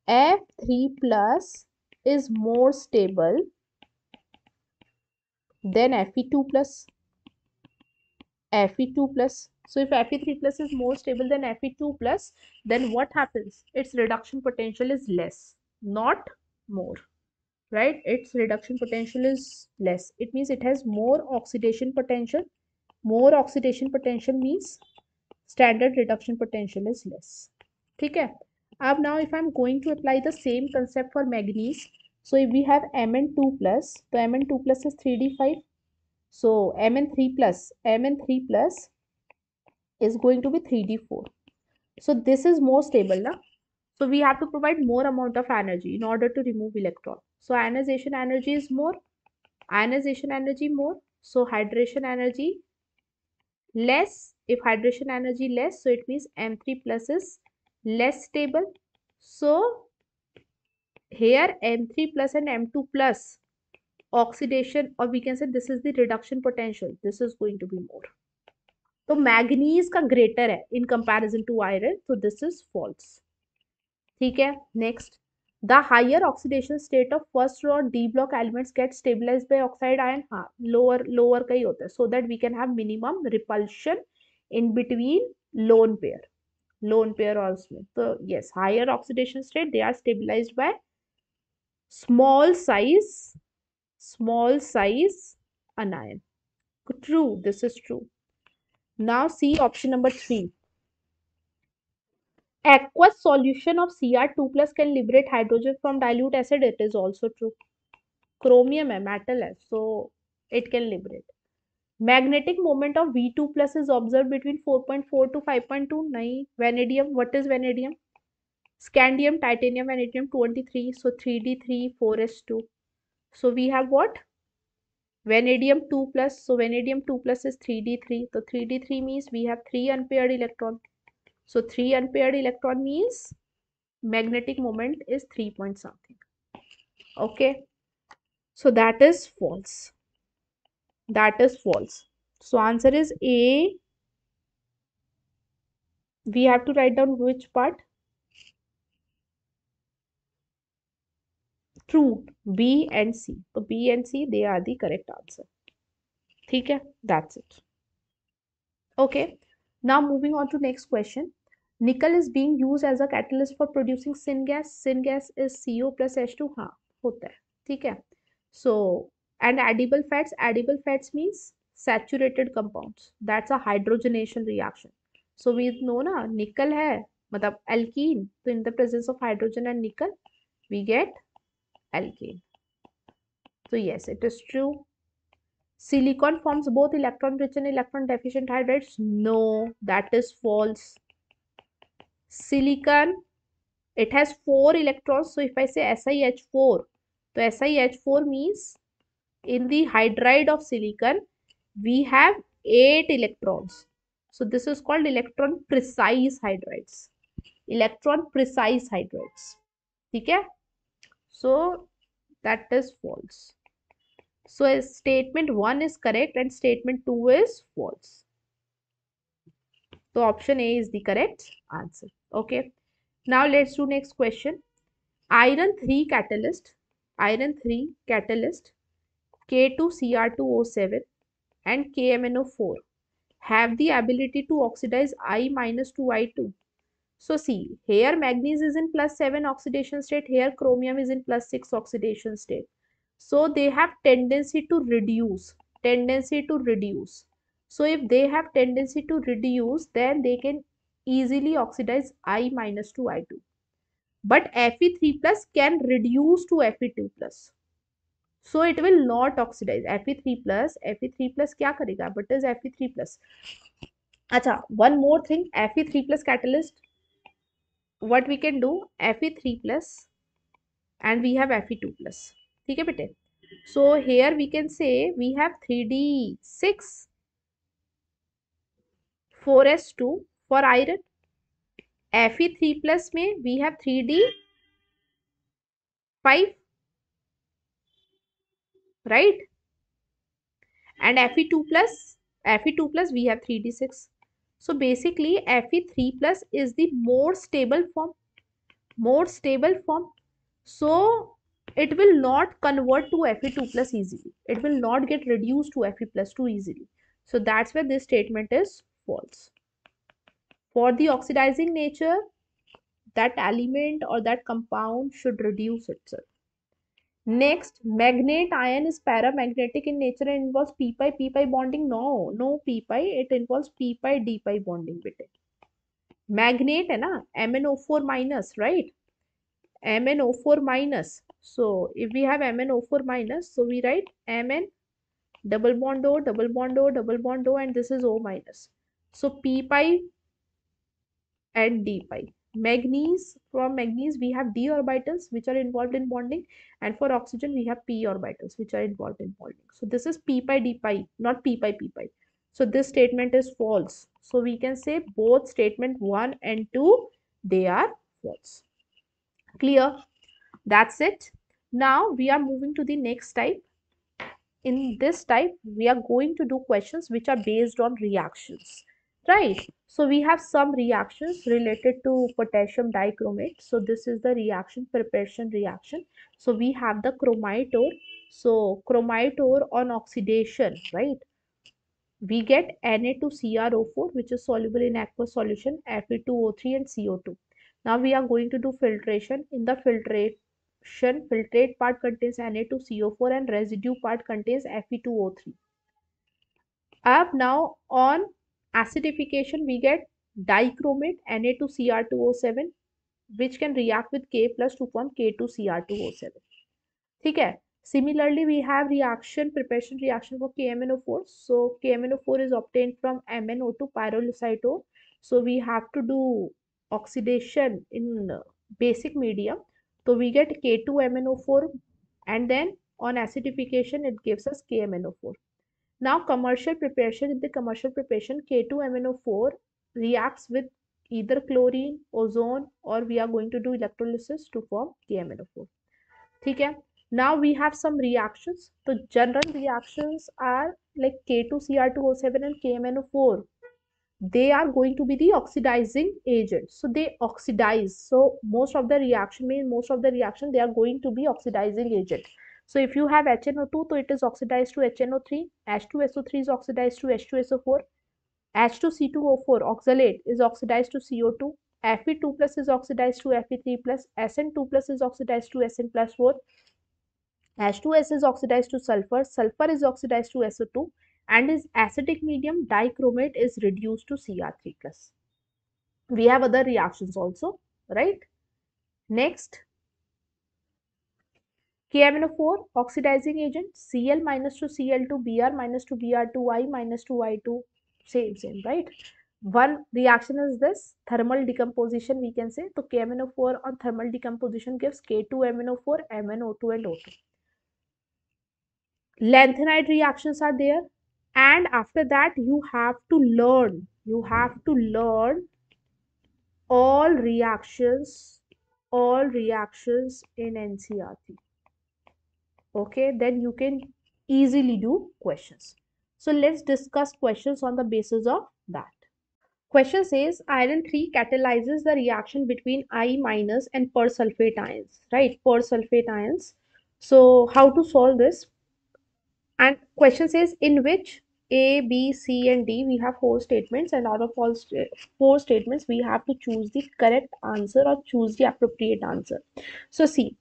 F3 plus is more stable than Fe2 plus. Fe2 plus. So if Fe3 plus is more stable than Fe2 plus, then what happens? Its reduction potential is less, not more, right? Its reduction potential is less. It means it has more oxidation potential. More oxidation potential means standard reduction potential is less. ठीक है? अब now if I'm going to apply the same concept for manganese, so if we have Mn2 plus, so Mn2 plus is 3d5. So Mn3 plus is going to be 3d4. So this is more stable now. So we have to provide more amount of energy in order to remove electron. So ionization energy is more, ionization energy more. So hydration energy less. If hydration energy less, so it means M3 plus is less stable. So here M3 plus and M2 plus oxidation, or we can say this is the reduction potential. This is going to be more. तो manganese का greater है in comparison to iron, तो this is false. ठीक है. Next, the higher oxidation state of first और d block elements get stabilised by oxide ion. हाँ, lower का ही होता है, so that we can have minimum repulsion in between lone pair also. तो yes, higher oxidation state they are stabilised by small size anion. True, this is true. Now see option number 3. Aqueous solution of Cr2 plus can liberate hydrogen from dilute acid. It is also true. Chromium है, metal है, so it can liberate. Magnetic moment of V2 plus is observed between 4.4 to 5.2. नहीं. Vanadium, what is vanadium? Scandium, titanium, vanadium 23. So 3d3, 4s2. So we have what? Vanadium 2 plus. So vanadium 2 plus is 3d3. So 3d3 means we have 3 unpaired electron. So 3 unpaired electron means magnetic moment is 3 point something. Okay. So that is false. That is false. So answer is A. We have to write down which part? True. B and C. So B and C, they are the correct answer. ठीक है. That's it. Okay. Now moving on to next question. Nickel is being used as a catalyst for producing syngas. Syngas is CO plus H2. हाँ, होता है. ठीक है. So, and edible fats means saturated compounds. That's a hydrogenation reaction. So we know ना, nickel है मतलब alkene. So in the presence of hydrogen and nickel, we get alkane. So yes, it is true. Silicon forms both electron rich and electron deficient hydrides. No, that is false. Silicon, it has 4 electrons. So if I say SiH4, so SiH4 means in the hydride of silicon, we have 8 electrons. So this is called electron precise hydrides. Electron precise hydrides. Okay? So that is false. So statement 1 is correct and statement 2 is false. So option A is the correct answer. Okay. Now let's do next question. Iron 3 catalyst K2Cr2O7 and KMnO4 have the ability to oxidize I minus to I2. So see, here manganese is in +7 oxidation state, here chromium is in +6 oxidation state. So they have tendency to reduce, tendency to reduce. So if they have tendency to reduce, then they can easily oxidize I minus to I2. But Fe3 plus can reduce to Fe2 plus. So it will not oxidize. Fe3 plus क्या करेगा? But is Fe3 plus. अच्छा, one more thing, Fe3 plus catalyst. What we can do? Fe3 plus and we have Fe2 plus. ठीक है बेटे? So here we can say we have 3D6 4s2 for iron. Fe3 plus में we have 3D5, right? And Fe2 plus we have 3D6. So basically Fe3 plus is the more stable form. So it will not convert to Fe2 plus easily. It will not get reduced to Fe plus too easily. So that's why this statement is false. For the oxidizing nature, that element or that compound should reduce itself. Next, magnet ion is paramagnetic in nature and involves p-pi bonding. No p-pi, it involves p-pi d-pi bonding. Magnet है ना, MnO4 minus, right? MnO4 minus. So if we have MnO4 minus, so we write Mn double bond O, double bond O, double bond O, and this is O minus. So p-pi and d-pi. Manganese, from manganese we have d orbitals which are involved in bonding, and for oxygen we have p orbitals which are involved in bonding. So this is p-pi d-pi, not p-pi p-pi. So this statement is false. So we can say both statement 1 and 2, they are false. Clear? That's it. Now we are moving to the next type. In this type, we are going to do questions which are based on reactions, right? So we have some reactions related to potassium dichromate. So this is the reaction, preparation reaction. So we have the chromite ore. So chromite ore on oxidation, right? We get Na2CrO4, which is soluble in aqueous solution, Fe2O3 and CO2. Now we are going to do filtration. In the filtration, filtrate part contains Na2CO4 and residue part contains Fe2O3. Up now on acidification, we get dichromate Na2Cr2O7, which can react with K plus to form K2Cr2O7. ठीक है. Similarly, we have reaction, preparation reaction for KMnO4. So KMnO4 is obtained from MnO2 pyrolusite ore. So we have to do oxidation in basic medium. So we get K2MnO4 and then on acidification it gives us KMnO4. Now commercial preparation, in the commercial preparation K2MnO4 reacts with either chlorine, ozone, or we are going to do electrolysis to form KMnO4. ठीक है. Now we have some reactions. So general reactions are like K2Cr2O7 and KMnO4. They are going to be the oxidizing agent. So they oxidize. So most of the reaction they are going to be oxidizing agent. So if you have HNO2, so it is oxidized to HNO3. H2SO3 is oxidized to H2SO4. H2C2O4 oxalate is oxidized to CO2. Fe2 plus is oxidized to Fe3 plus. Sn2 plus is oxidized to Sn plus 4. H2S is oxidized to sulfur. Sulfur is oxidized to SO2. And is acidic medium dichromate is reduced to Cr3 plus. We have other reactions also, right? Next, KMnO4 oxidizing agent, Cl minus to Cl2, Br minus to Br2, I minus to I2, same, right? One reaction is this, thermal decomposition we can say. So KMnO4 on thermal decomposition gives K2MnO4, MnO2 and O2. Lanthanide reactions are there, and after that you have to learn all reactions in NCERT. Okay, then you can easily do questions. So let's discuss questions on the basis of that. Question says iron 3 catalyzes the reaction between I minus and persulfate ions, right? Persulfate ions. So how to solve this? question says, in which A, B, C, and D we have four statements, and out of all four statements we have to choose the correct answer or choose the appropriate answer. So see,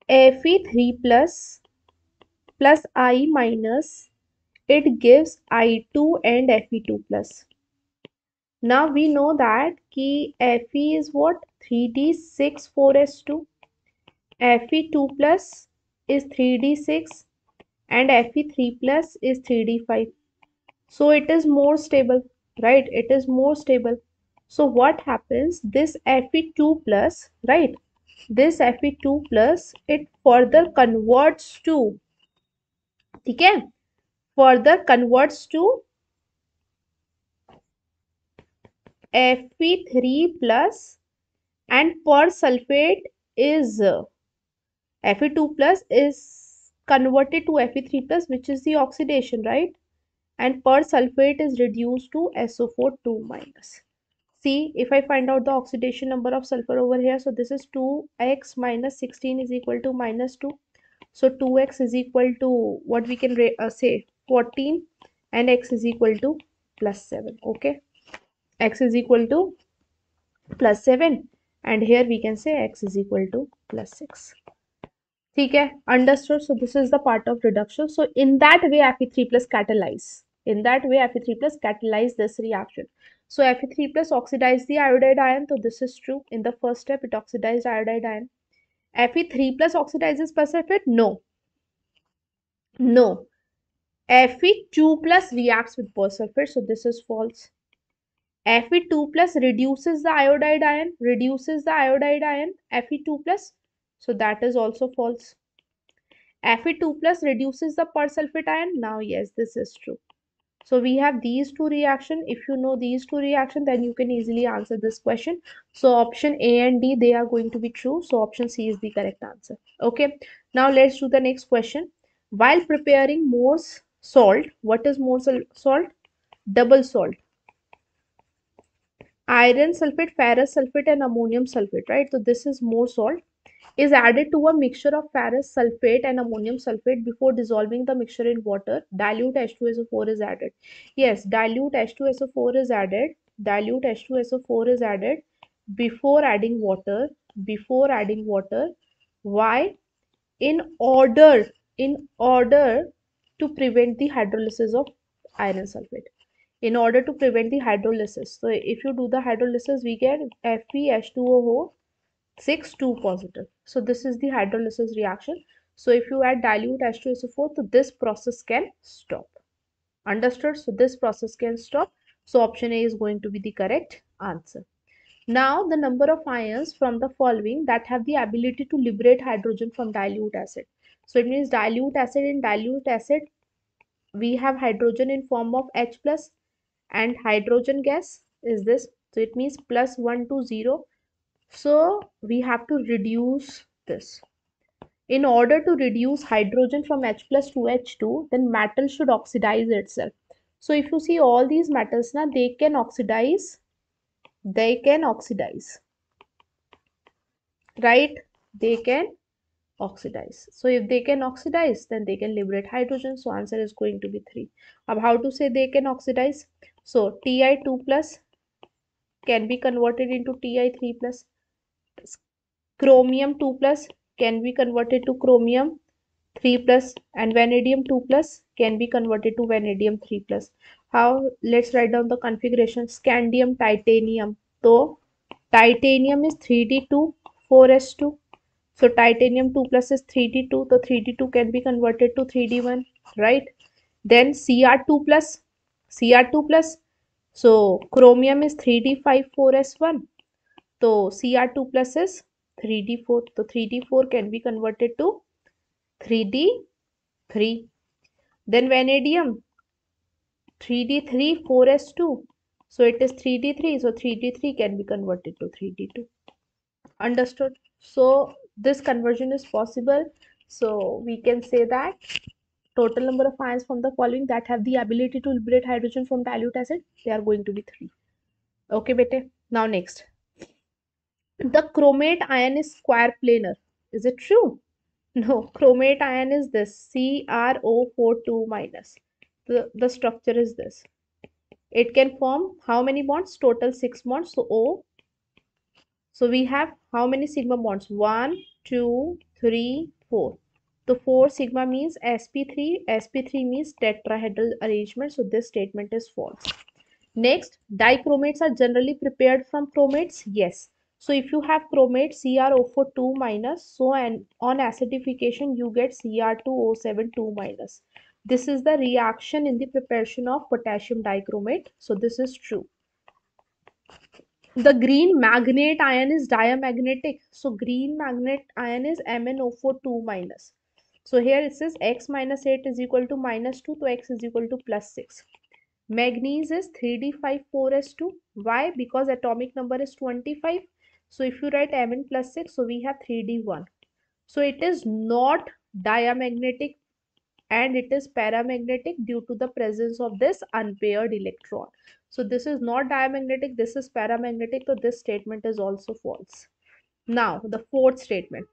Fe3 plus I minus, it gives I2 and Fe2 plus. Now we know that ki Fe is what? 3d6 4s2. Fe2 plus is 3d6 and Fe3 plus is 3d5. So it is more stable, right? It is more stable. So what happens? This Fe2 plus, right? This Fe2 plus, it further converts to, okay? Further converts to Fe3 plus, and per sulfate is Fe2 plus is converted to Fe3 plus, which is the oxidation, right? And per sulfate is reduced to SO4 2 minus. See, if I find out the oxidation number of sulfur over here, so this is 2x minus 16 is equal to minus 2. So 2x is equal to what we can say 14, and x is equal to plus 7. Okay, x is equal to plus 7, and here we can say x is equal to plus 6. ठीक है, understood? So this is the part of reduction. So in that way Fe3 plus catalyze. In that way Fe3 plus catalyze this reaction. So Fe3 plus oxidize the iodide ion. So this is true. In the first step it oxidized iodide ion. Fe3 plus oxidizes sulfate? No. No. Fe2 plus reacts with persulfate. So this is false. Fe2 plus reduces the iodide ion. Reduces the iodide ion. Fe2 plus. So that is also false. Fe2 plus reduces the persulfate ion. Now yes, this is true. So we have these two reactions. If you know these two reactions, then you can easily answer this question. So option A and D, they are going to be true. So option C is the correct answer. Okay. Now let's do the next question. While preparing Morse salt, what is Morse salt? Double salt. Iron sulfate, ferrous sulfate, and ammonium sulfate, right? So this is Morse salt. Is added to a mixture of ferrous sulfate and ammonium sulfate before dissolving the mixture in water. Dilute H2SO4 is added. Yes, dilute H2SO4 is added. Dilute H2SO4 is added before adding water. Before adding water. Why? In order to prevent the hydrolysis of iron sulfate. In order to prevent the hydrolysis. So if you do the hydrolysis, we get FeH2O 6 2 positive. So this is the hydrolysis reaction. So if you add dilute H2SO4, so this process can stop. Understood? So this process can stop. So option A is going to be the correct answer. Now the number of ions from the following that have the ability to liberate hydrogen from dilute acid. So it means dilute acid, in dilute acid we have hydrogen in form of H plus, and hydrogen gas is this. So it means plus 1 to 0. So we have to reduce this. In order to reduce hydrogen from H plus to H2, then metal should oxidize itself. So if you see all these metals now, they can oxidize, right? They can oxidize. So if they can oxidize, then they can liberate hydrogen. So answer is going to be 3. Now how to say they can oxidize? So Ti2 plus can be converted into Ti3 plus. Chromium 2 plus can be converted to chromium 3 plus, and vanadium 2 plus can be converted to vanadium 3 plus. How? Let's write down the configuration. Scandium, titanium. So titanium is 3d2 4s2. So titanium 2 plus is 3d2. So 3d2 can be converted to 3d1, right? Then Cr2 plus, Cr2 plus. So chromium is 3d5 4s1. So Cr2 plus is 3d4. So 3d4 can be converted to 3d3. Then vanadium 3d3 4s2. So it is 3d3. So 3d3 can be converted to 3d2. Understood? So this conversion is possible. So we can say that total number of ions from the following that have the ability to liberate hydrogen from dilute acid, they are going to be 3. Okay, bete. Now next. The chromate ion is square planar. Is it true? No, chromate ion is this CrO42 minus. The structure is this. It can form how many bonds? Total 6 bonds. So O. So we have how many sigma bonds? 1, 2, 3, 4. The 4 sigma means sp3. sp3 means tetrahedral arrangement. So this statement is false. Next, dichromates are generally prepared from chromates. Yes. So if you have chromate CrO42 minus, so and on acidification you get Cr2O72 minus. This is the reaction in the preparation of potassium dichromate. So this is true. The green magnate ion is diamagnetic. So green magnet ion is MnO4 2 minus. So here it says x minus 8 is equal to minus 2. So x is equal to plus 6. Manganese is 3d54s2. Why? Because atomic number is 25. So if you write Mn plus 6, so we have 3d1. So it is not diamagnetic and it is paramagnetic due to the presence of this unpaired electron. So this is not diamagnetic, this is paramagnetic. So this statement is also false. Now the fourth statement.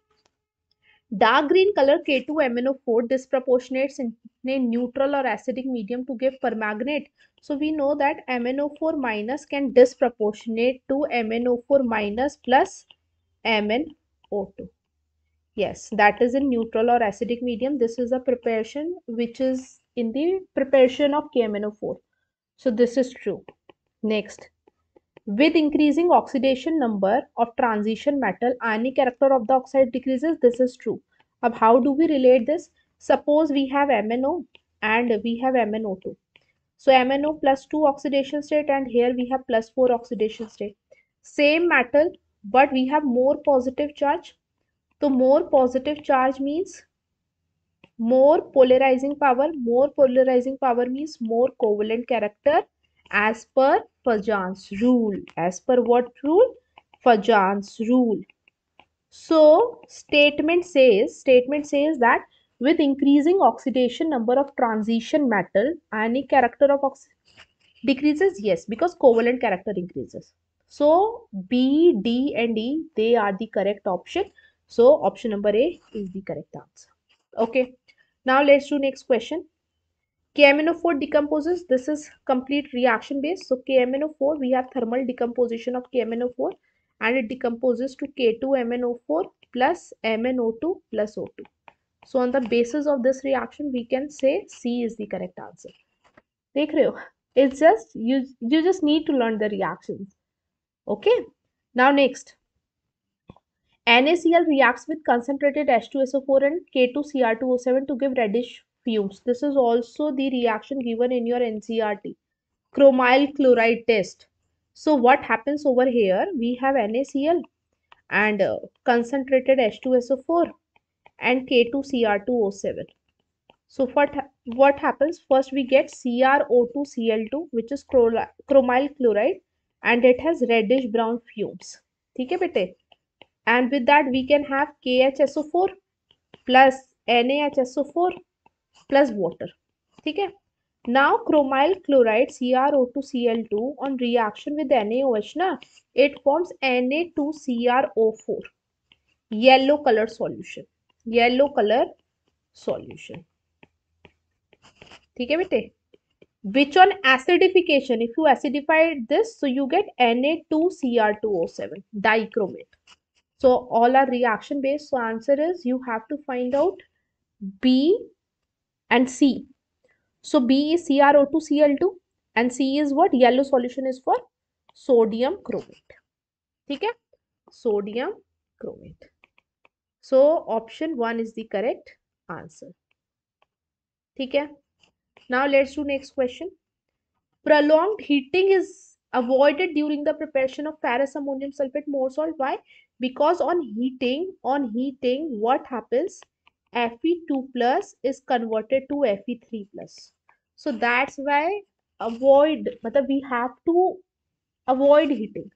Dark green color K2MnO4 disproportionates in a neutral or acidic medium to give permanganate. So we know that MnO4 minus can disproportionate to MnO4 minus plus MnO2. Yes, that is in neutral or acidic medium. This is a preparation which is in the preparation of KMnO4. So this is true. Next, with increasing oxidation number of transition metal, ionic character of the oxide decreases. This is true. Now, how do we relate this? Suppose we have MnO and we have MnO2. So MnO plus 2 oxidation state and here we have plus 4 oxidation state. Same metal, but we have more positive charge. So more positive charge means more polarizing power. More polarizing power means more covalent character as per Fajan's rule. As per what rule? Fajan's rule. So statement says that with increasing oxidation number of transition metal, ionic character of decreases. Yes, because covalent character increases. So B, D and E, they are the correct option. So option number A is the correct answer. Okay. Now let's do next question. KMnO4 decomposes. This is complete reaction based. So KMnO4, we have thermal decomposition of KMnO4 and it decomposes to K2MnO4 plus MnO2 plus O2. So on the basis of this reaction, we can say C is the correct answer. देख रहे हो? It's just you just need to learn the reactions. Okay. Now next. NaCl reacts with concentrated H2SO4 and K2Cr2O7 to give reddish fumes. This is also the reaction given in your NCERT. Chromyl chloride test. So what happens over here? We have NaCl and concentrated H2SO4 and K2Cr2O7. So what happens? First we get CrO2Cl2 which is chromyl chloride and it has reddish brown fumes. ठीक है बेटे? And with that we can have KHSO4 plus NaHSO4 plus water. ठीक है? Now chromyl chloride CrO2Cl2 on reaction with NaOH na, it forms Na2CrO4. Yellow color solution. Yellow color solution. ठीक है बेटे? Which on acidification, if you acidify this, so you get Na2Cr2O7 dichromate. So all are reaction based. So answer is you have to find out B and C. So B is CrO2Cl2 and C is what? Yellow solution is for sodium chromate. ठीक है? Sodium chromate. So option 1 is the correct answer. ठीक है? Now let's do next question. Prolonged heating is avoided during the preparation of ferrous ammonium sulfate more salt. Why? Because on heating, what happens? Fe2 plus is converted to Fe3 plus. So that's why we have to avoid heating,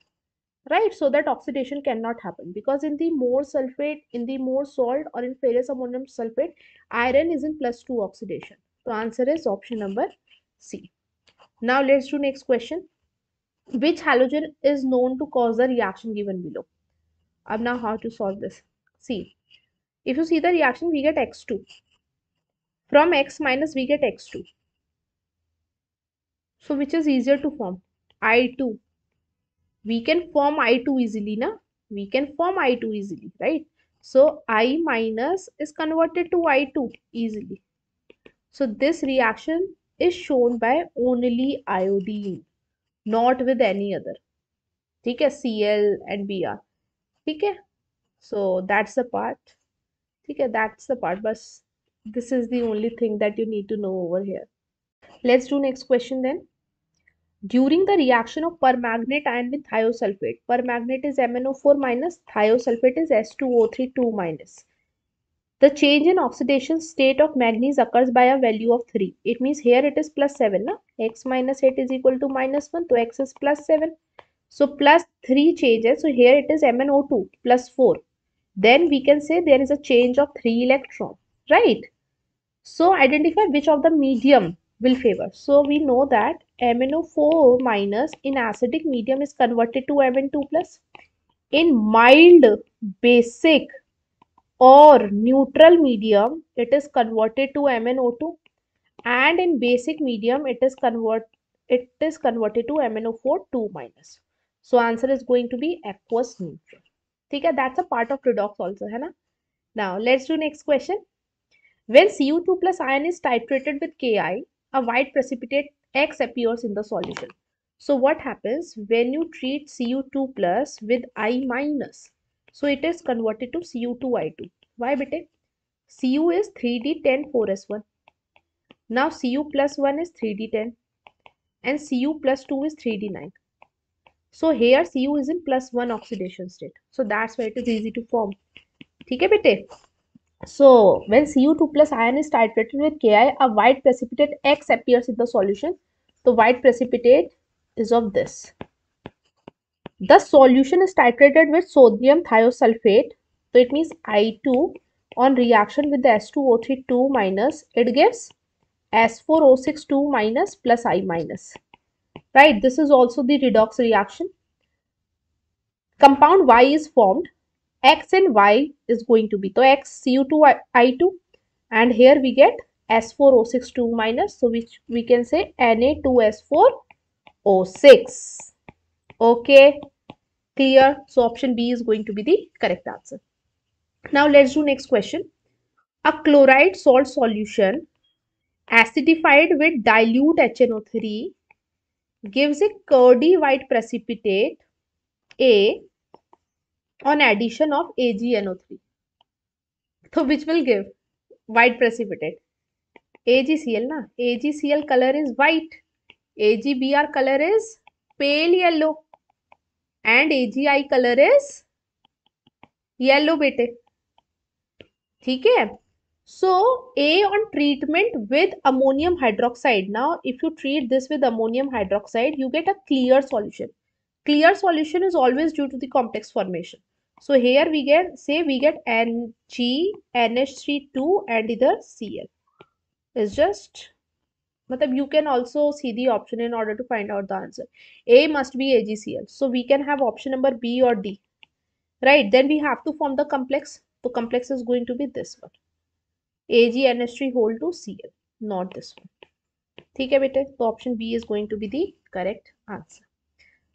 right? So that oxidation cannot happen, because in the more sulfate, in the more salt or in ferrous ammonium sulfate, iron is in +2 oxidation. So answer is option number C. Now let's do next question. Which halogen is known to cause the reaction given below? Now how to solve this? See, If you see the reaction, we get X2. From X minus, we get X2. So which is easier to form? I2. We can form I2 easily, na? We can form I2 easily, right? So I minus is converted to I2 easily. So this reaction is shown by only iodine, not with any other. ठीक है, Cl and Br. ठीक है, so that's the part. ठीक है, that's the part. But this is the only thing that you need to know over here. Let's do next question then. During the reaction of permanganate ion with thiosulfate, permanganate is MnO4 minus, thiosulfate is S2O3 2 minus. The change in oxidation state of manganese occurs by a value of 3. It means here it is plus 7. Na? X minus 8 is equal to minus 1. So X is plus 7. So plus 3 changes. So here it is MnO2 plus 4. Then we can say there is a change of 3 electrons. Right? So identify which of the medium will favor. So we know that MnO4 minus in acidic medium is converted to Mn2 plus. In mild, basic or neutral medium, it is converted to MnO2, and in basic medium, it is converted to MnO4 2 minus. So answer is going to be aqueous neutral. Okay, that's a part of redox also, hai na? Now let's do next question. When Cu2 plus ion is titrated with Ki, a white precipitate X appears in the solution. So what happens when you treat Cu2 plus with I minus? So it is converted to Cu2I2. Why bete? Cu is 3D10 4s1. Now Cu plus 1 is 3D10 and Cu plus 2 is 3D9. So here Cu is in plus 1 oxidation state. So that's why it is easy to form. Okay, bete? So when Cu2 plus ion is titrated with Ki, a white precipitate X appears in the solution. The white precipitate is of this. The solution is titrated with sodium thiosulfate. So it means I2 on reaction with the S2O3 2 minus, it gives S4O6 2 minus plus I minus. Right, this is also the redox reaction. Compound Y is formed. X and Y is going to be, so X Cu2I2, and here we get S4O6 2 minus, so which we can say Na2S4O6. Okay, clear? So option B is going to be the correct answer. Now let's do next question. A chloride salt solution acidified with dilute HNO3 gives a curdy white precipitate A on addition of AgNO3. So which will give white precipitate? AgCl na? AgCl color is white. AgBr color is pale yellow. And AgI color is yellow bete. ठीक है? So A on treatment with ammonium hydroxide. Now if you treat this with ammonium hydroxide, you get a clear solution. Clear solution is always due to the complex formation. So here we get Ng, NH3 2 and either Cl. It's just, you can also see the option in order to find out the answer. A must be AgCl. So we can have option number B or D. Right, then we have to form the complex. The complex is going to be this one. AgNH3 whole to Cl, not this one. ठीक है बेटे, so option B is going to be the correct answer.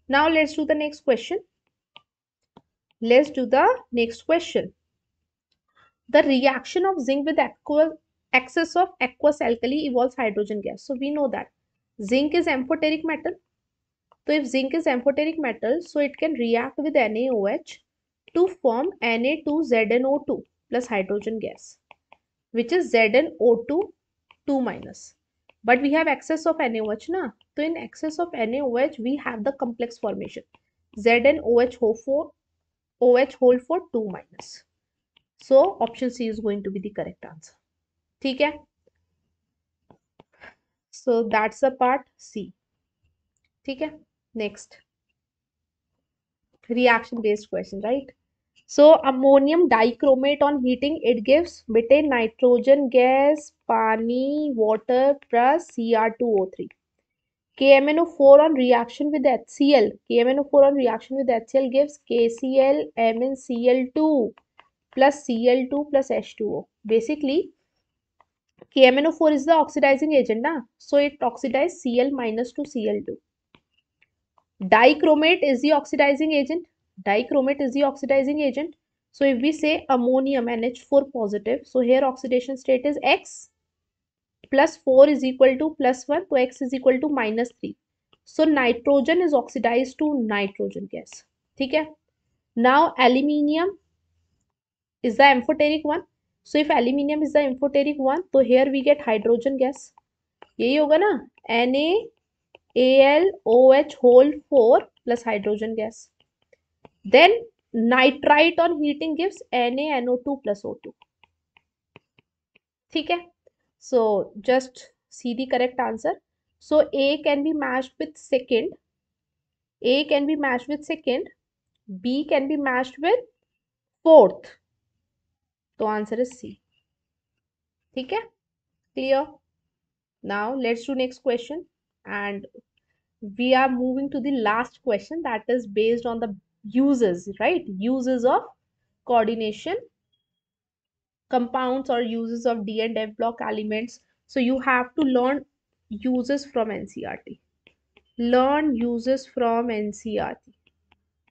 Now let's do the next question. The reaction of zinc with excess of aqueous alkali evolves hydrogen gas. So we know that zinc is amphoteric metal. So if zinc is amphoteric metal, so it can react with NaOH to form Na2ZnO2 plus hydrogen gas, which is ZnO2 2 minus. But we have excess of NaOH na. So in excess of NaOH, we have the complex formation ZnOH whole for 2 minus. So option C is going to be the correct answer. ठीक है? So that's the part C. ठीक है? Next. Reaction based question, right? So ammonium dichromate on heating, it gives methane, nitrogen gas, pani, water plus Cr2O3. KMnO4 on reaction with HCl. KMnO4 on reaction with HCl gives KCl, MnCl2 plus Cl2 plus H2O. Basically, KMnO4 is the oxidizing agent, na? So it oxidizes Cl minus to Cl2. Dichromate is the oxidizing agent. Dichromate is the oxidizing agent. So if we say ammonium NH4 positive, so here oxidation state is X plus 4 is equal to plus 1, so X is equal to minus 3. So nitrogen is oxidized to nitrogen gas. Okay? Now aluminium is the amphoteric one. So if aluminium is the amphoteric one, so here we get hydrogen gas. यही होगा ना, NaAlOH whole 4 plus hydrogen gas. Then nitrite on heating gives NaNO2 plus O2. ठीक है? So just see the correct answer. So A can be matched with second. A can be matched with second. B can be matched with fourth. So answer is C. ठीक है? Clear? Now let's do next question, and we are moving to the last question that is based on the uses, right? Uses of coordination compounds or uses of D and F block elements. So you have to learn uses from NCRT. Learn uses from NCRT.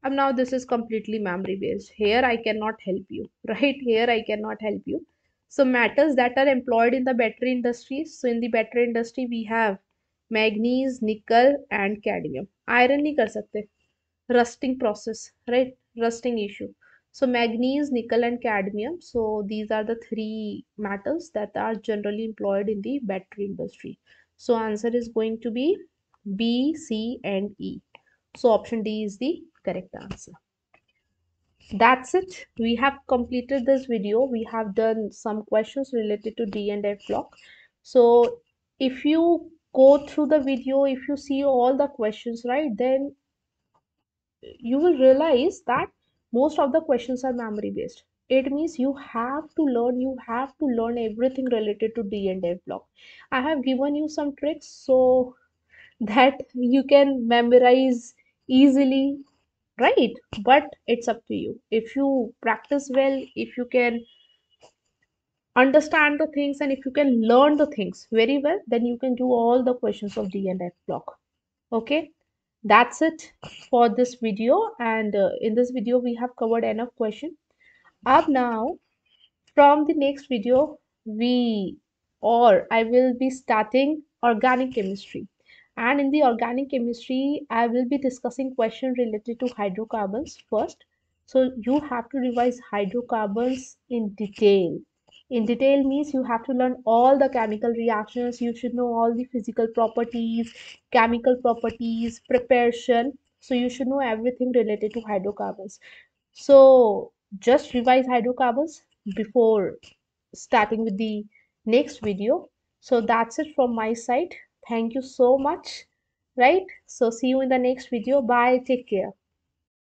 And now this is completely memory based. Here I cannot help you, right? Here I cannot help you. So metals that are employed in the battery industry. So in the battery industry we have manganese, nickel and cadmium. Iron नहीं कर सकते. Rusting process, right? Rusting issue. So manganese, nickel and cadmium. So these are the three metals that are generally employed in the battery industry. So answer is going to be B, C and E. So option D is the correct answer. That's it. We have completed this video. We have done some questions related to D and F block. So if you go through the video, if you see all the questions, right, then you will realize that most of the questions are memory based. It means you have to learn everything related to D and F block. I have given you some tricks so that you can memorize easily, right? But it's up to you. If you practice well, if you can understand the things and if you can learn the things very well, then you can do all the questions of D and F block. Okay, that's it for this video, and in this video we have covered enough question. Up now, from the next video, I will be starting organic chemistry. And in the organic chemistry, I will be discussing questions related to hydrocarbons first. So you have to revise hydrocarbons in detail. In detail means you have to learn all the chemical reactions. You should know all the physical properties, chemical properties, preparation. So you should know everything related to hydrocarbons. So just revise hydrocarbons before starting with the next video. So that's it from my side. Thank you so much. Right? So see you in the next video. Bye. Take care.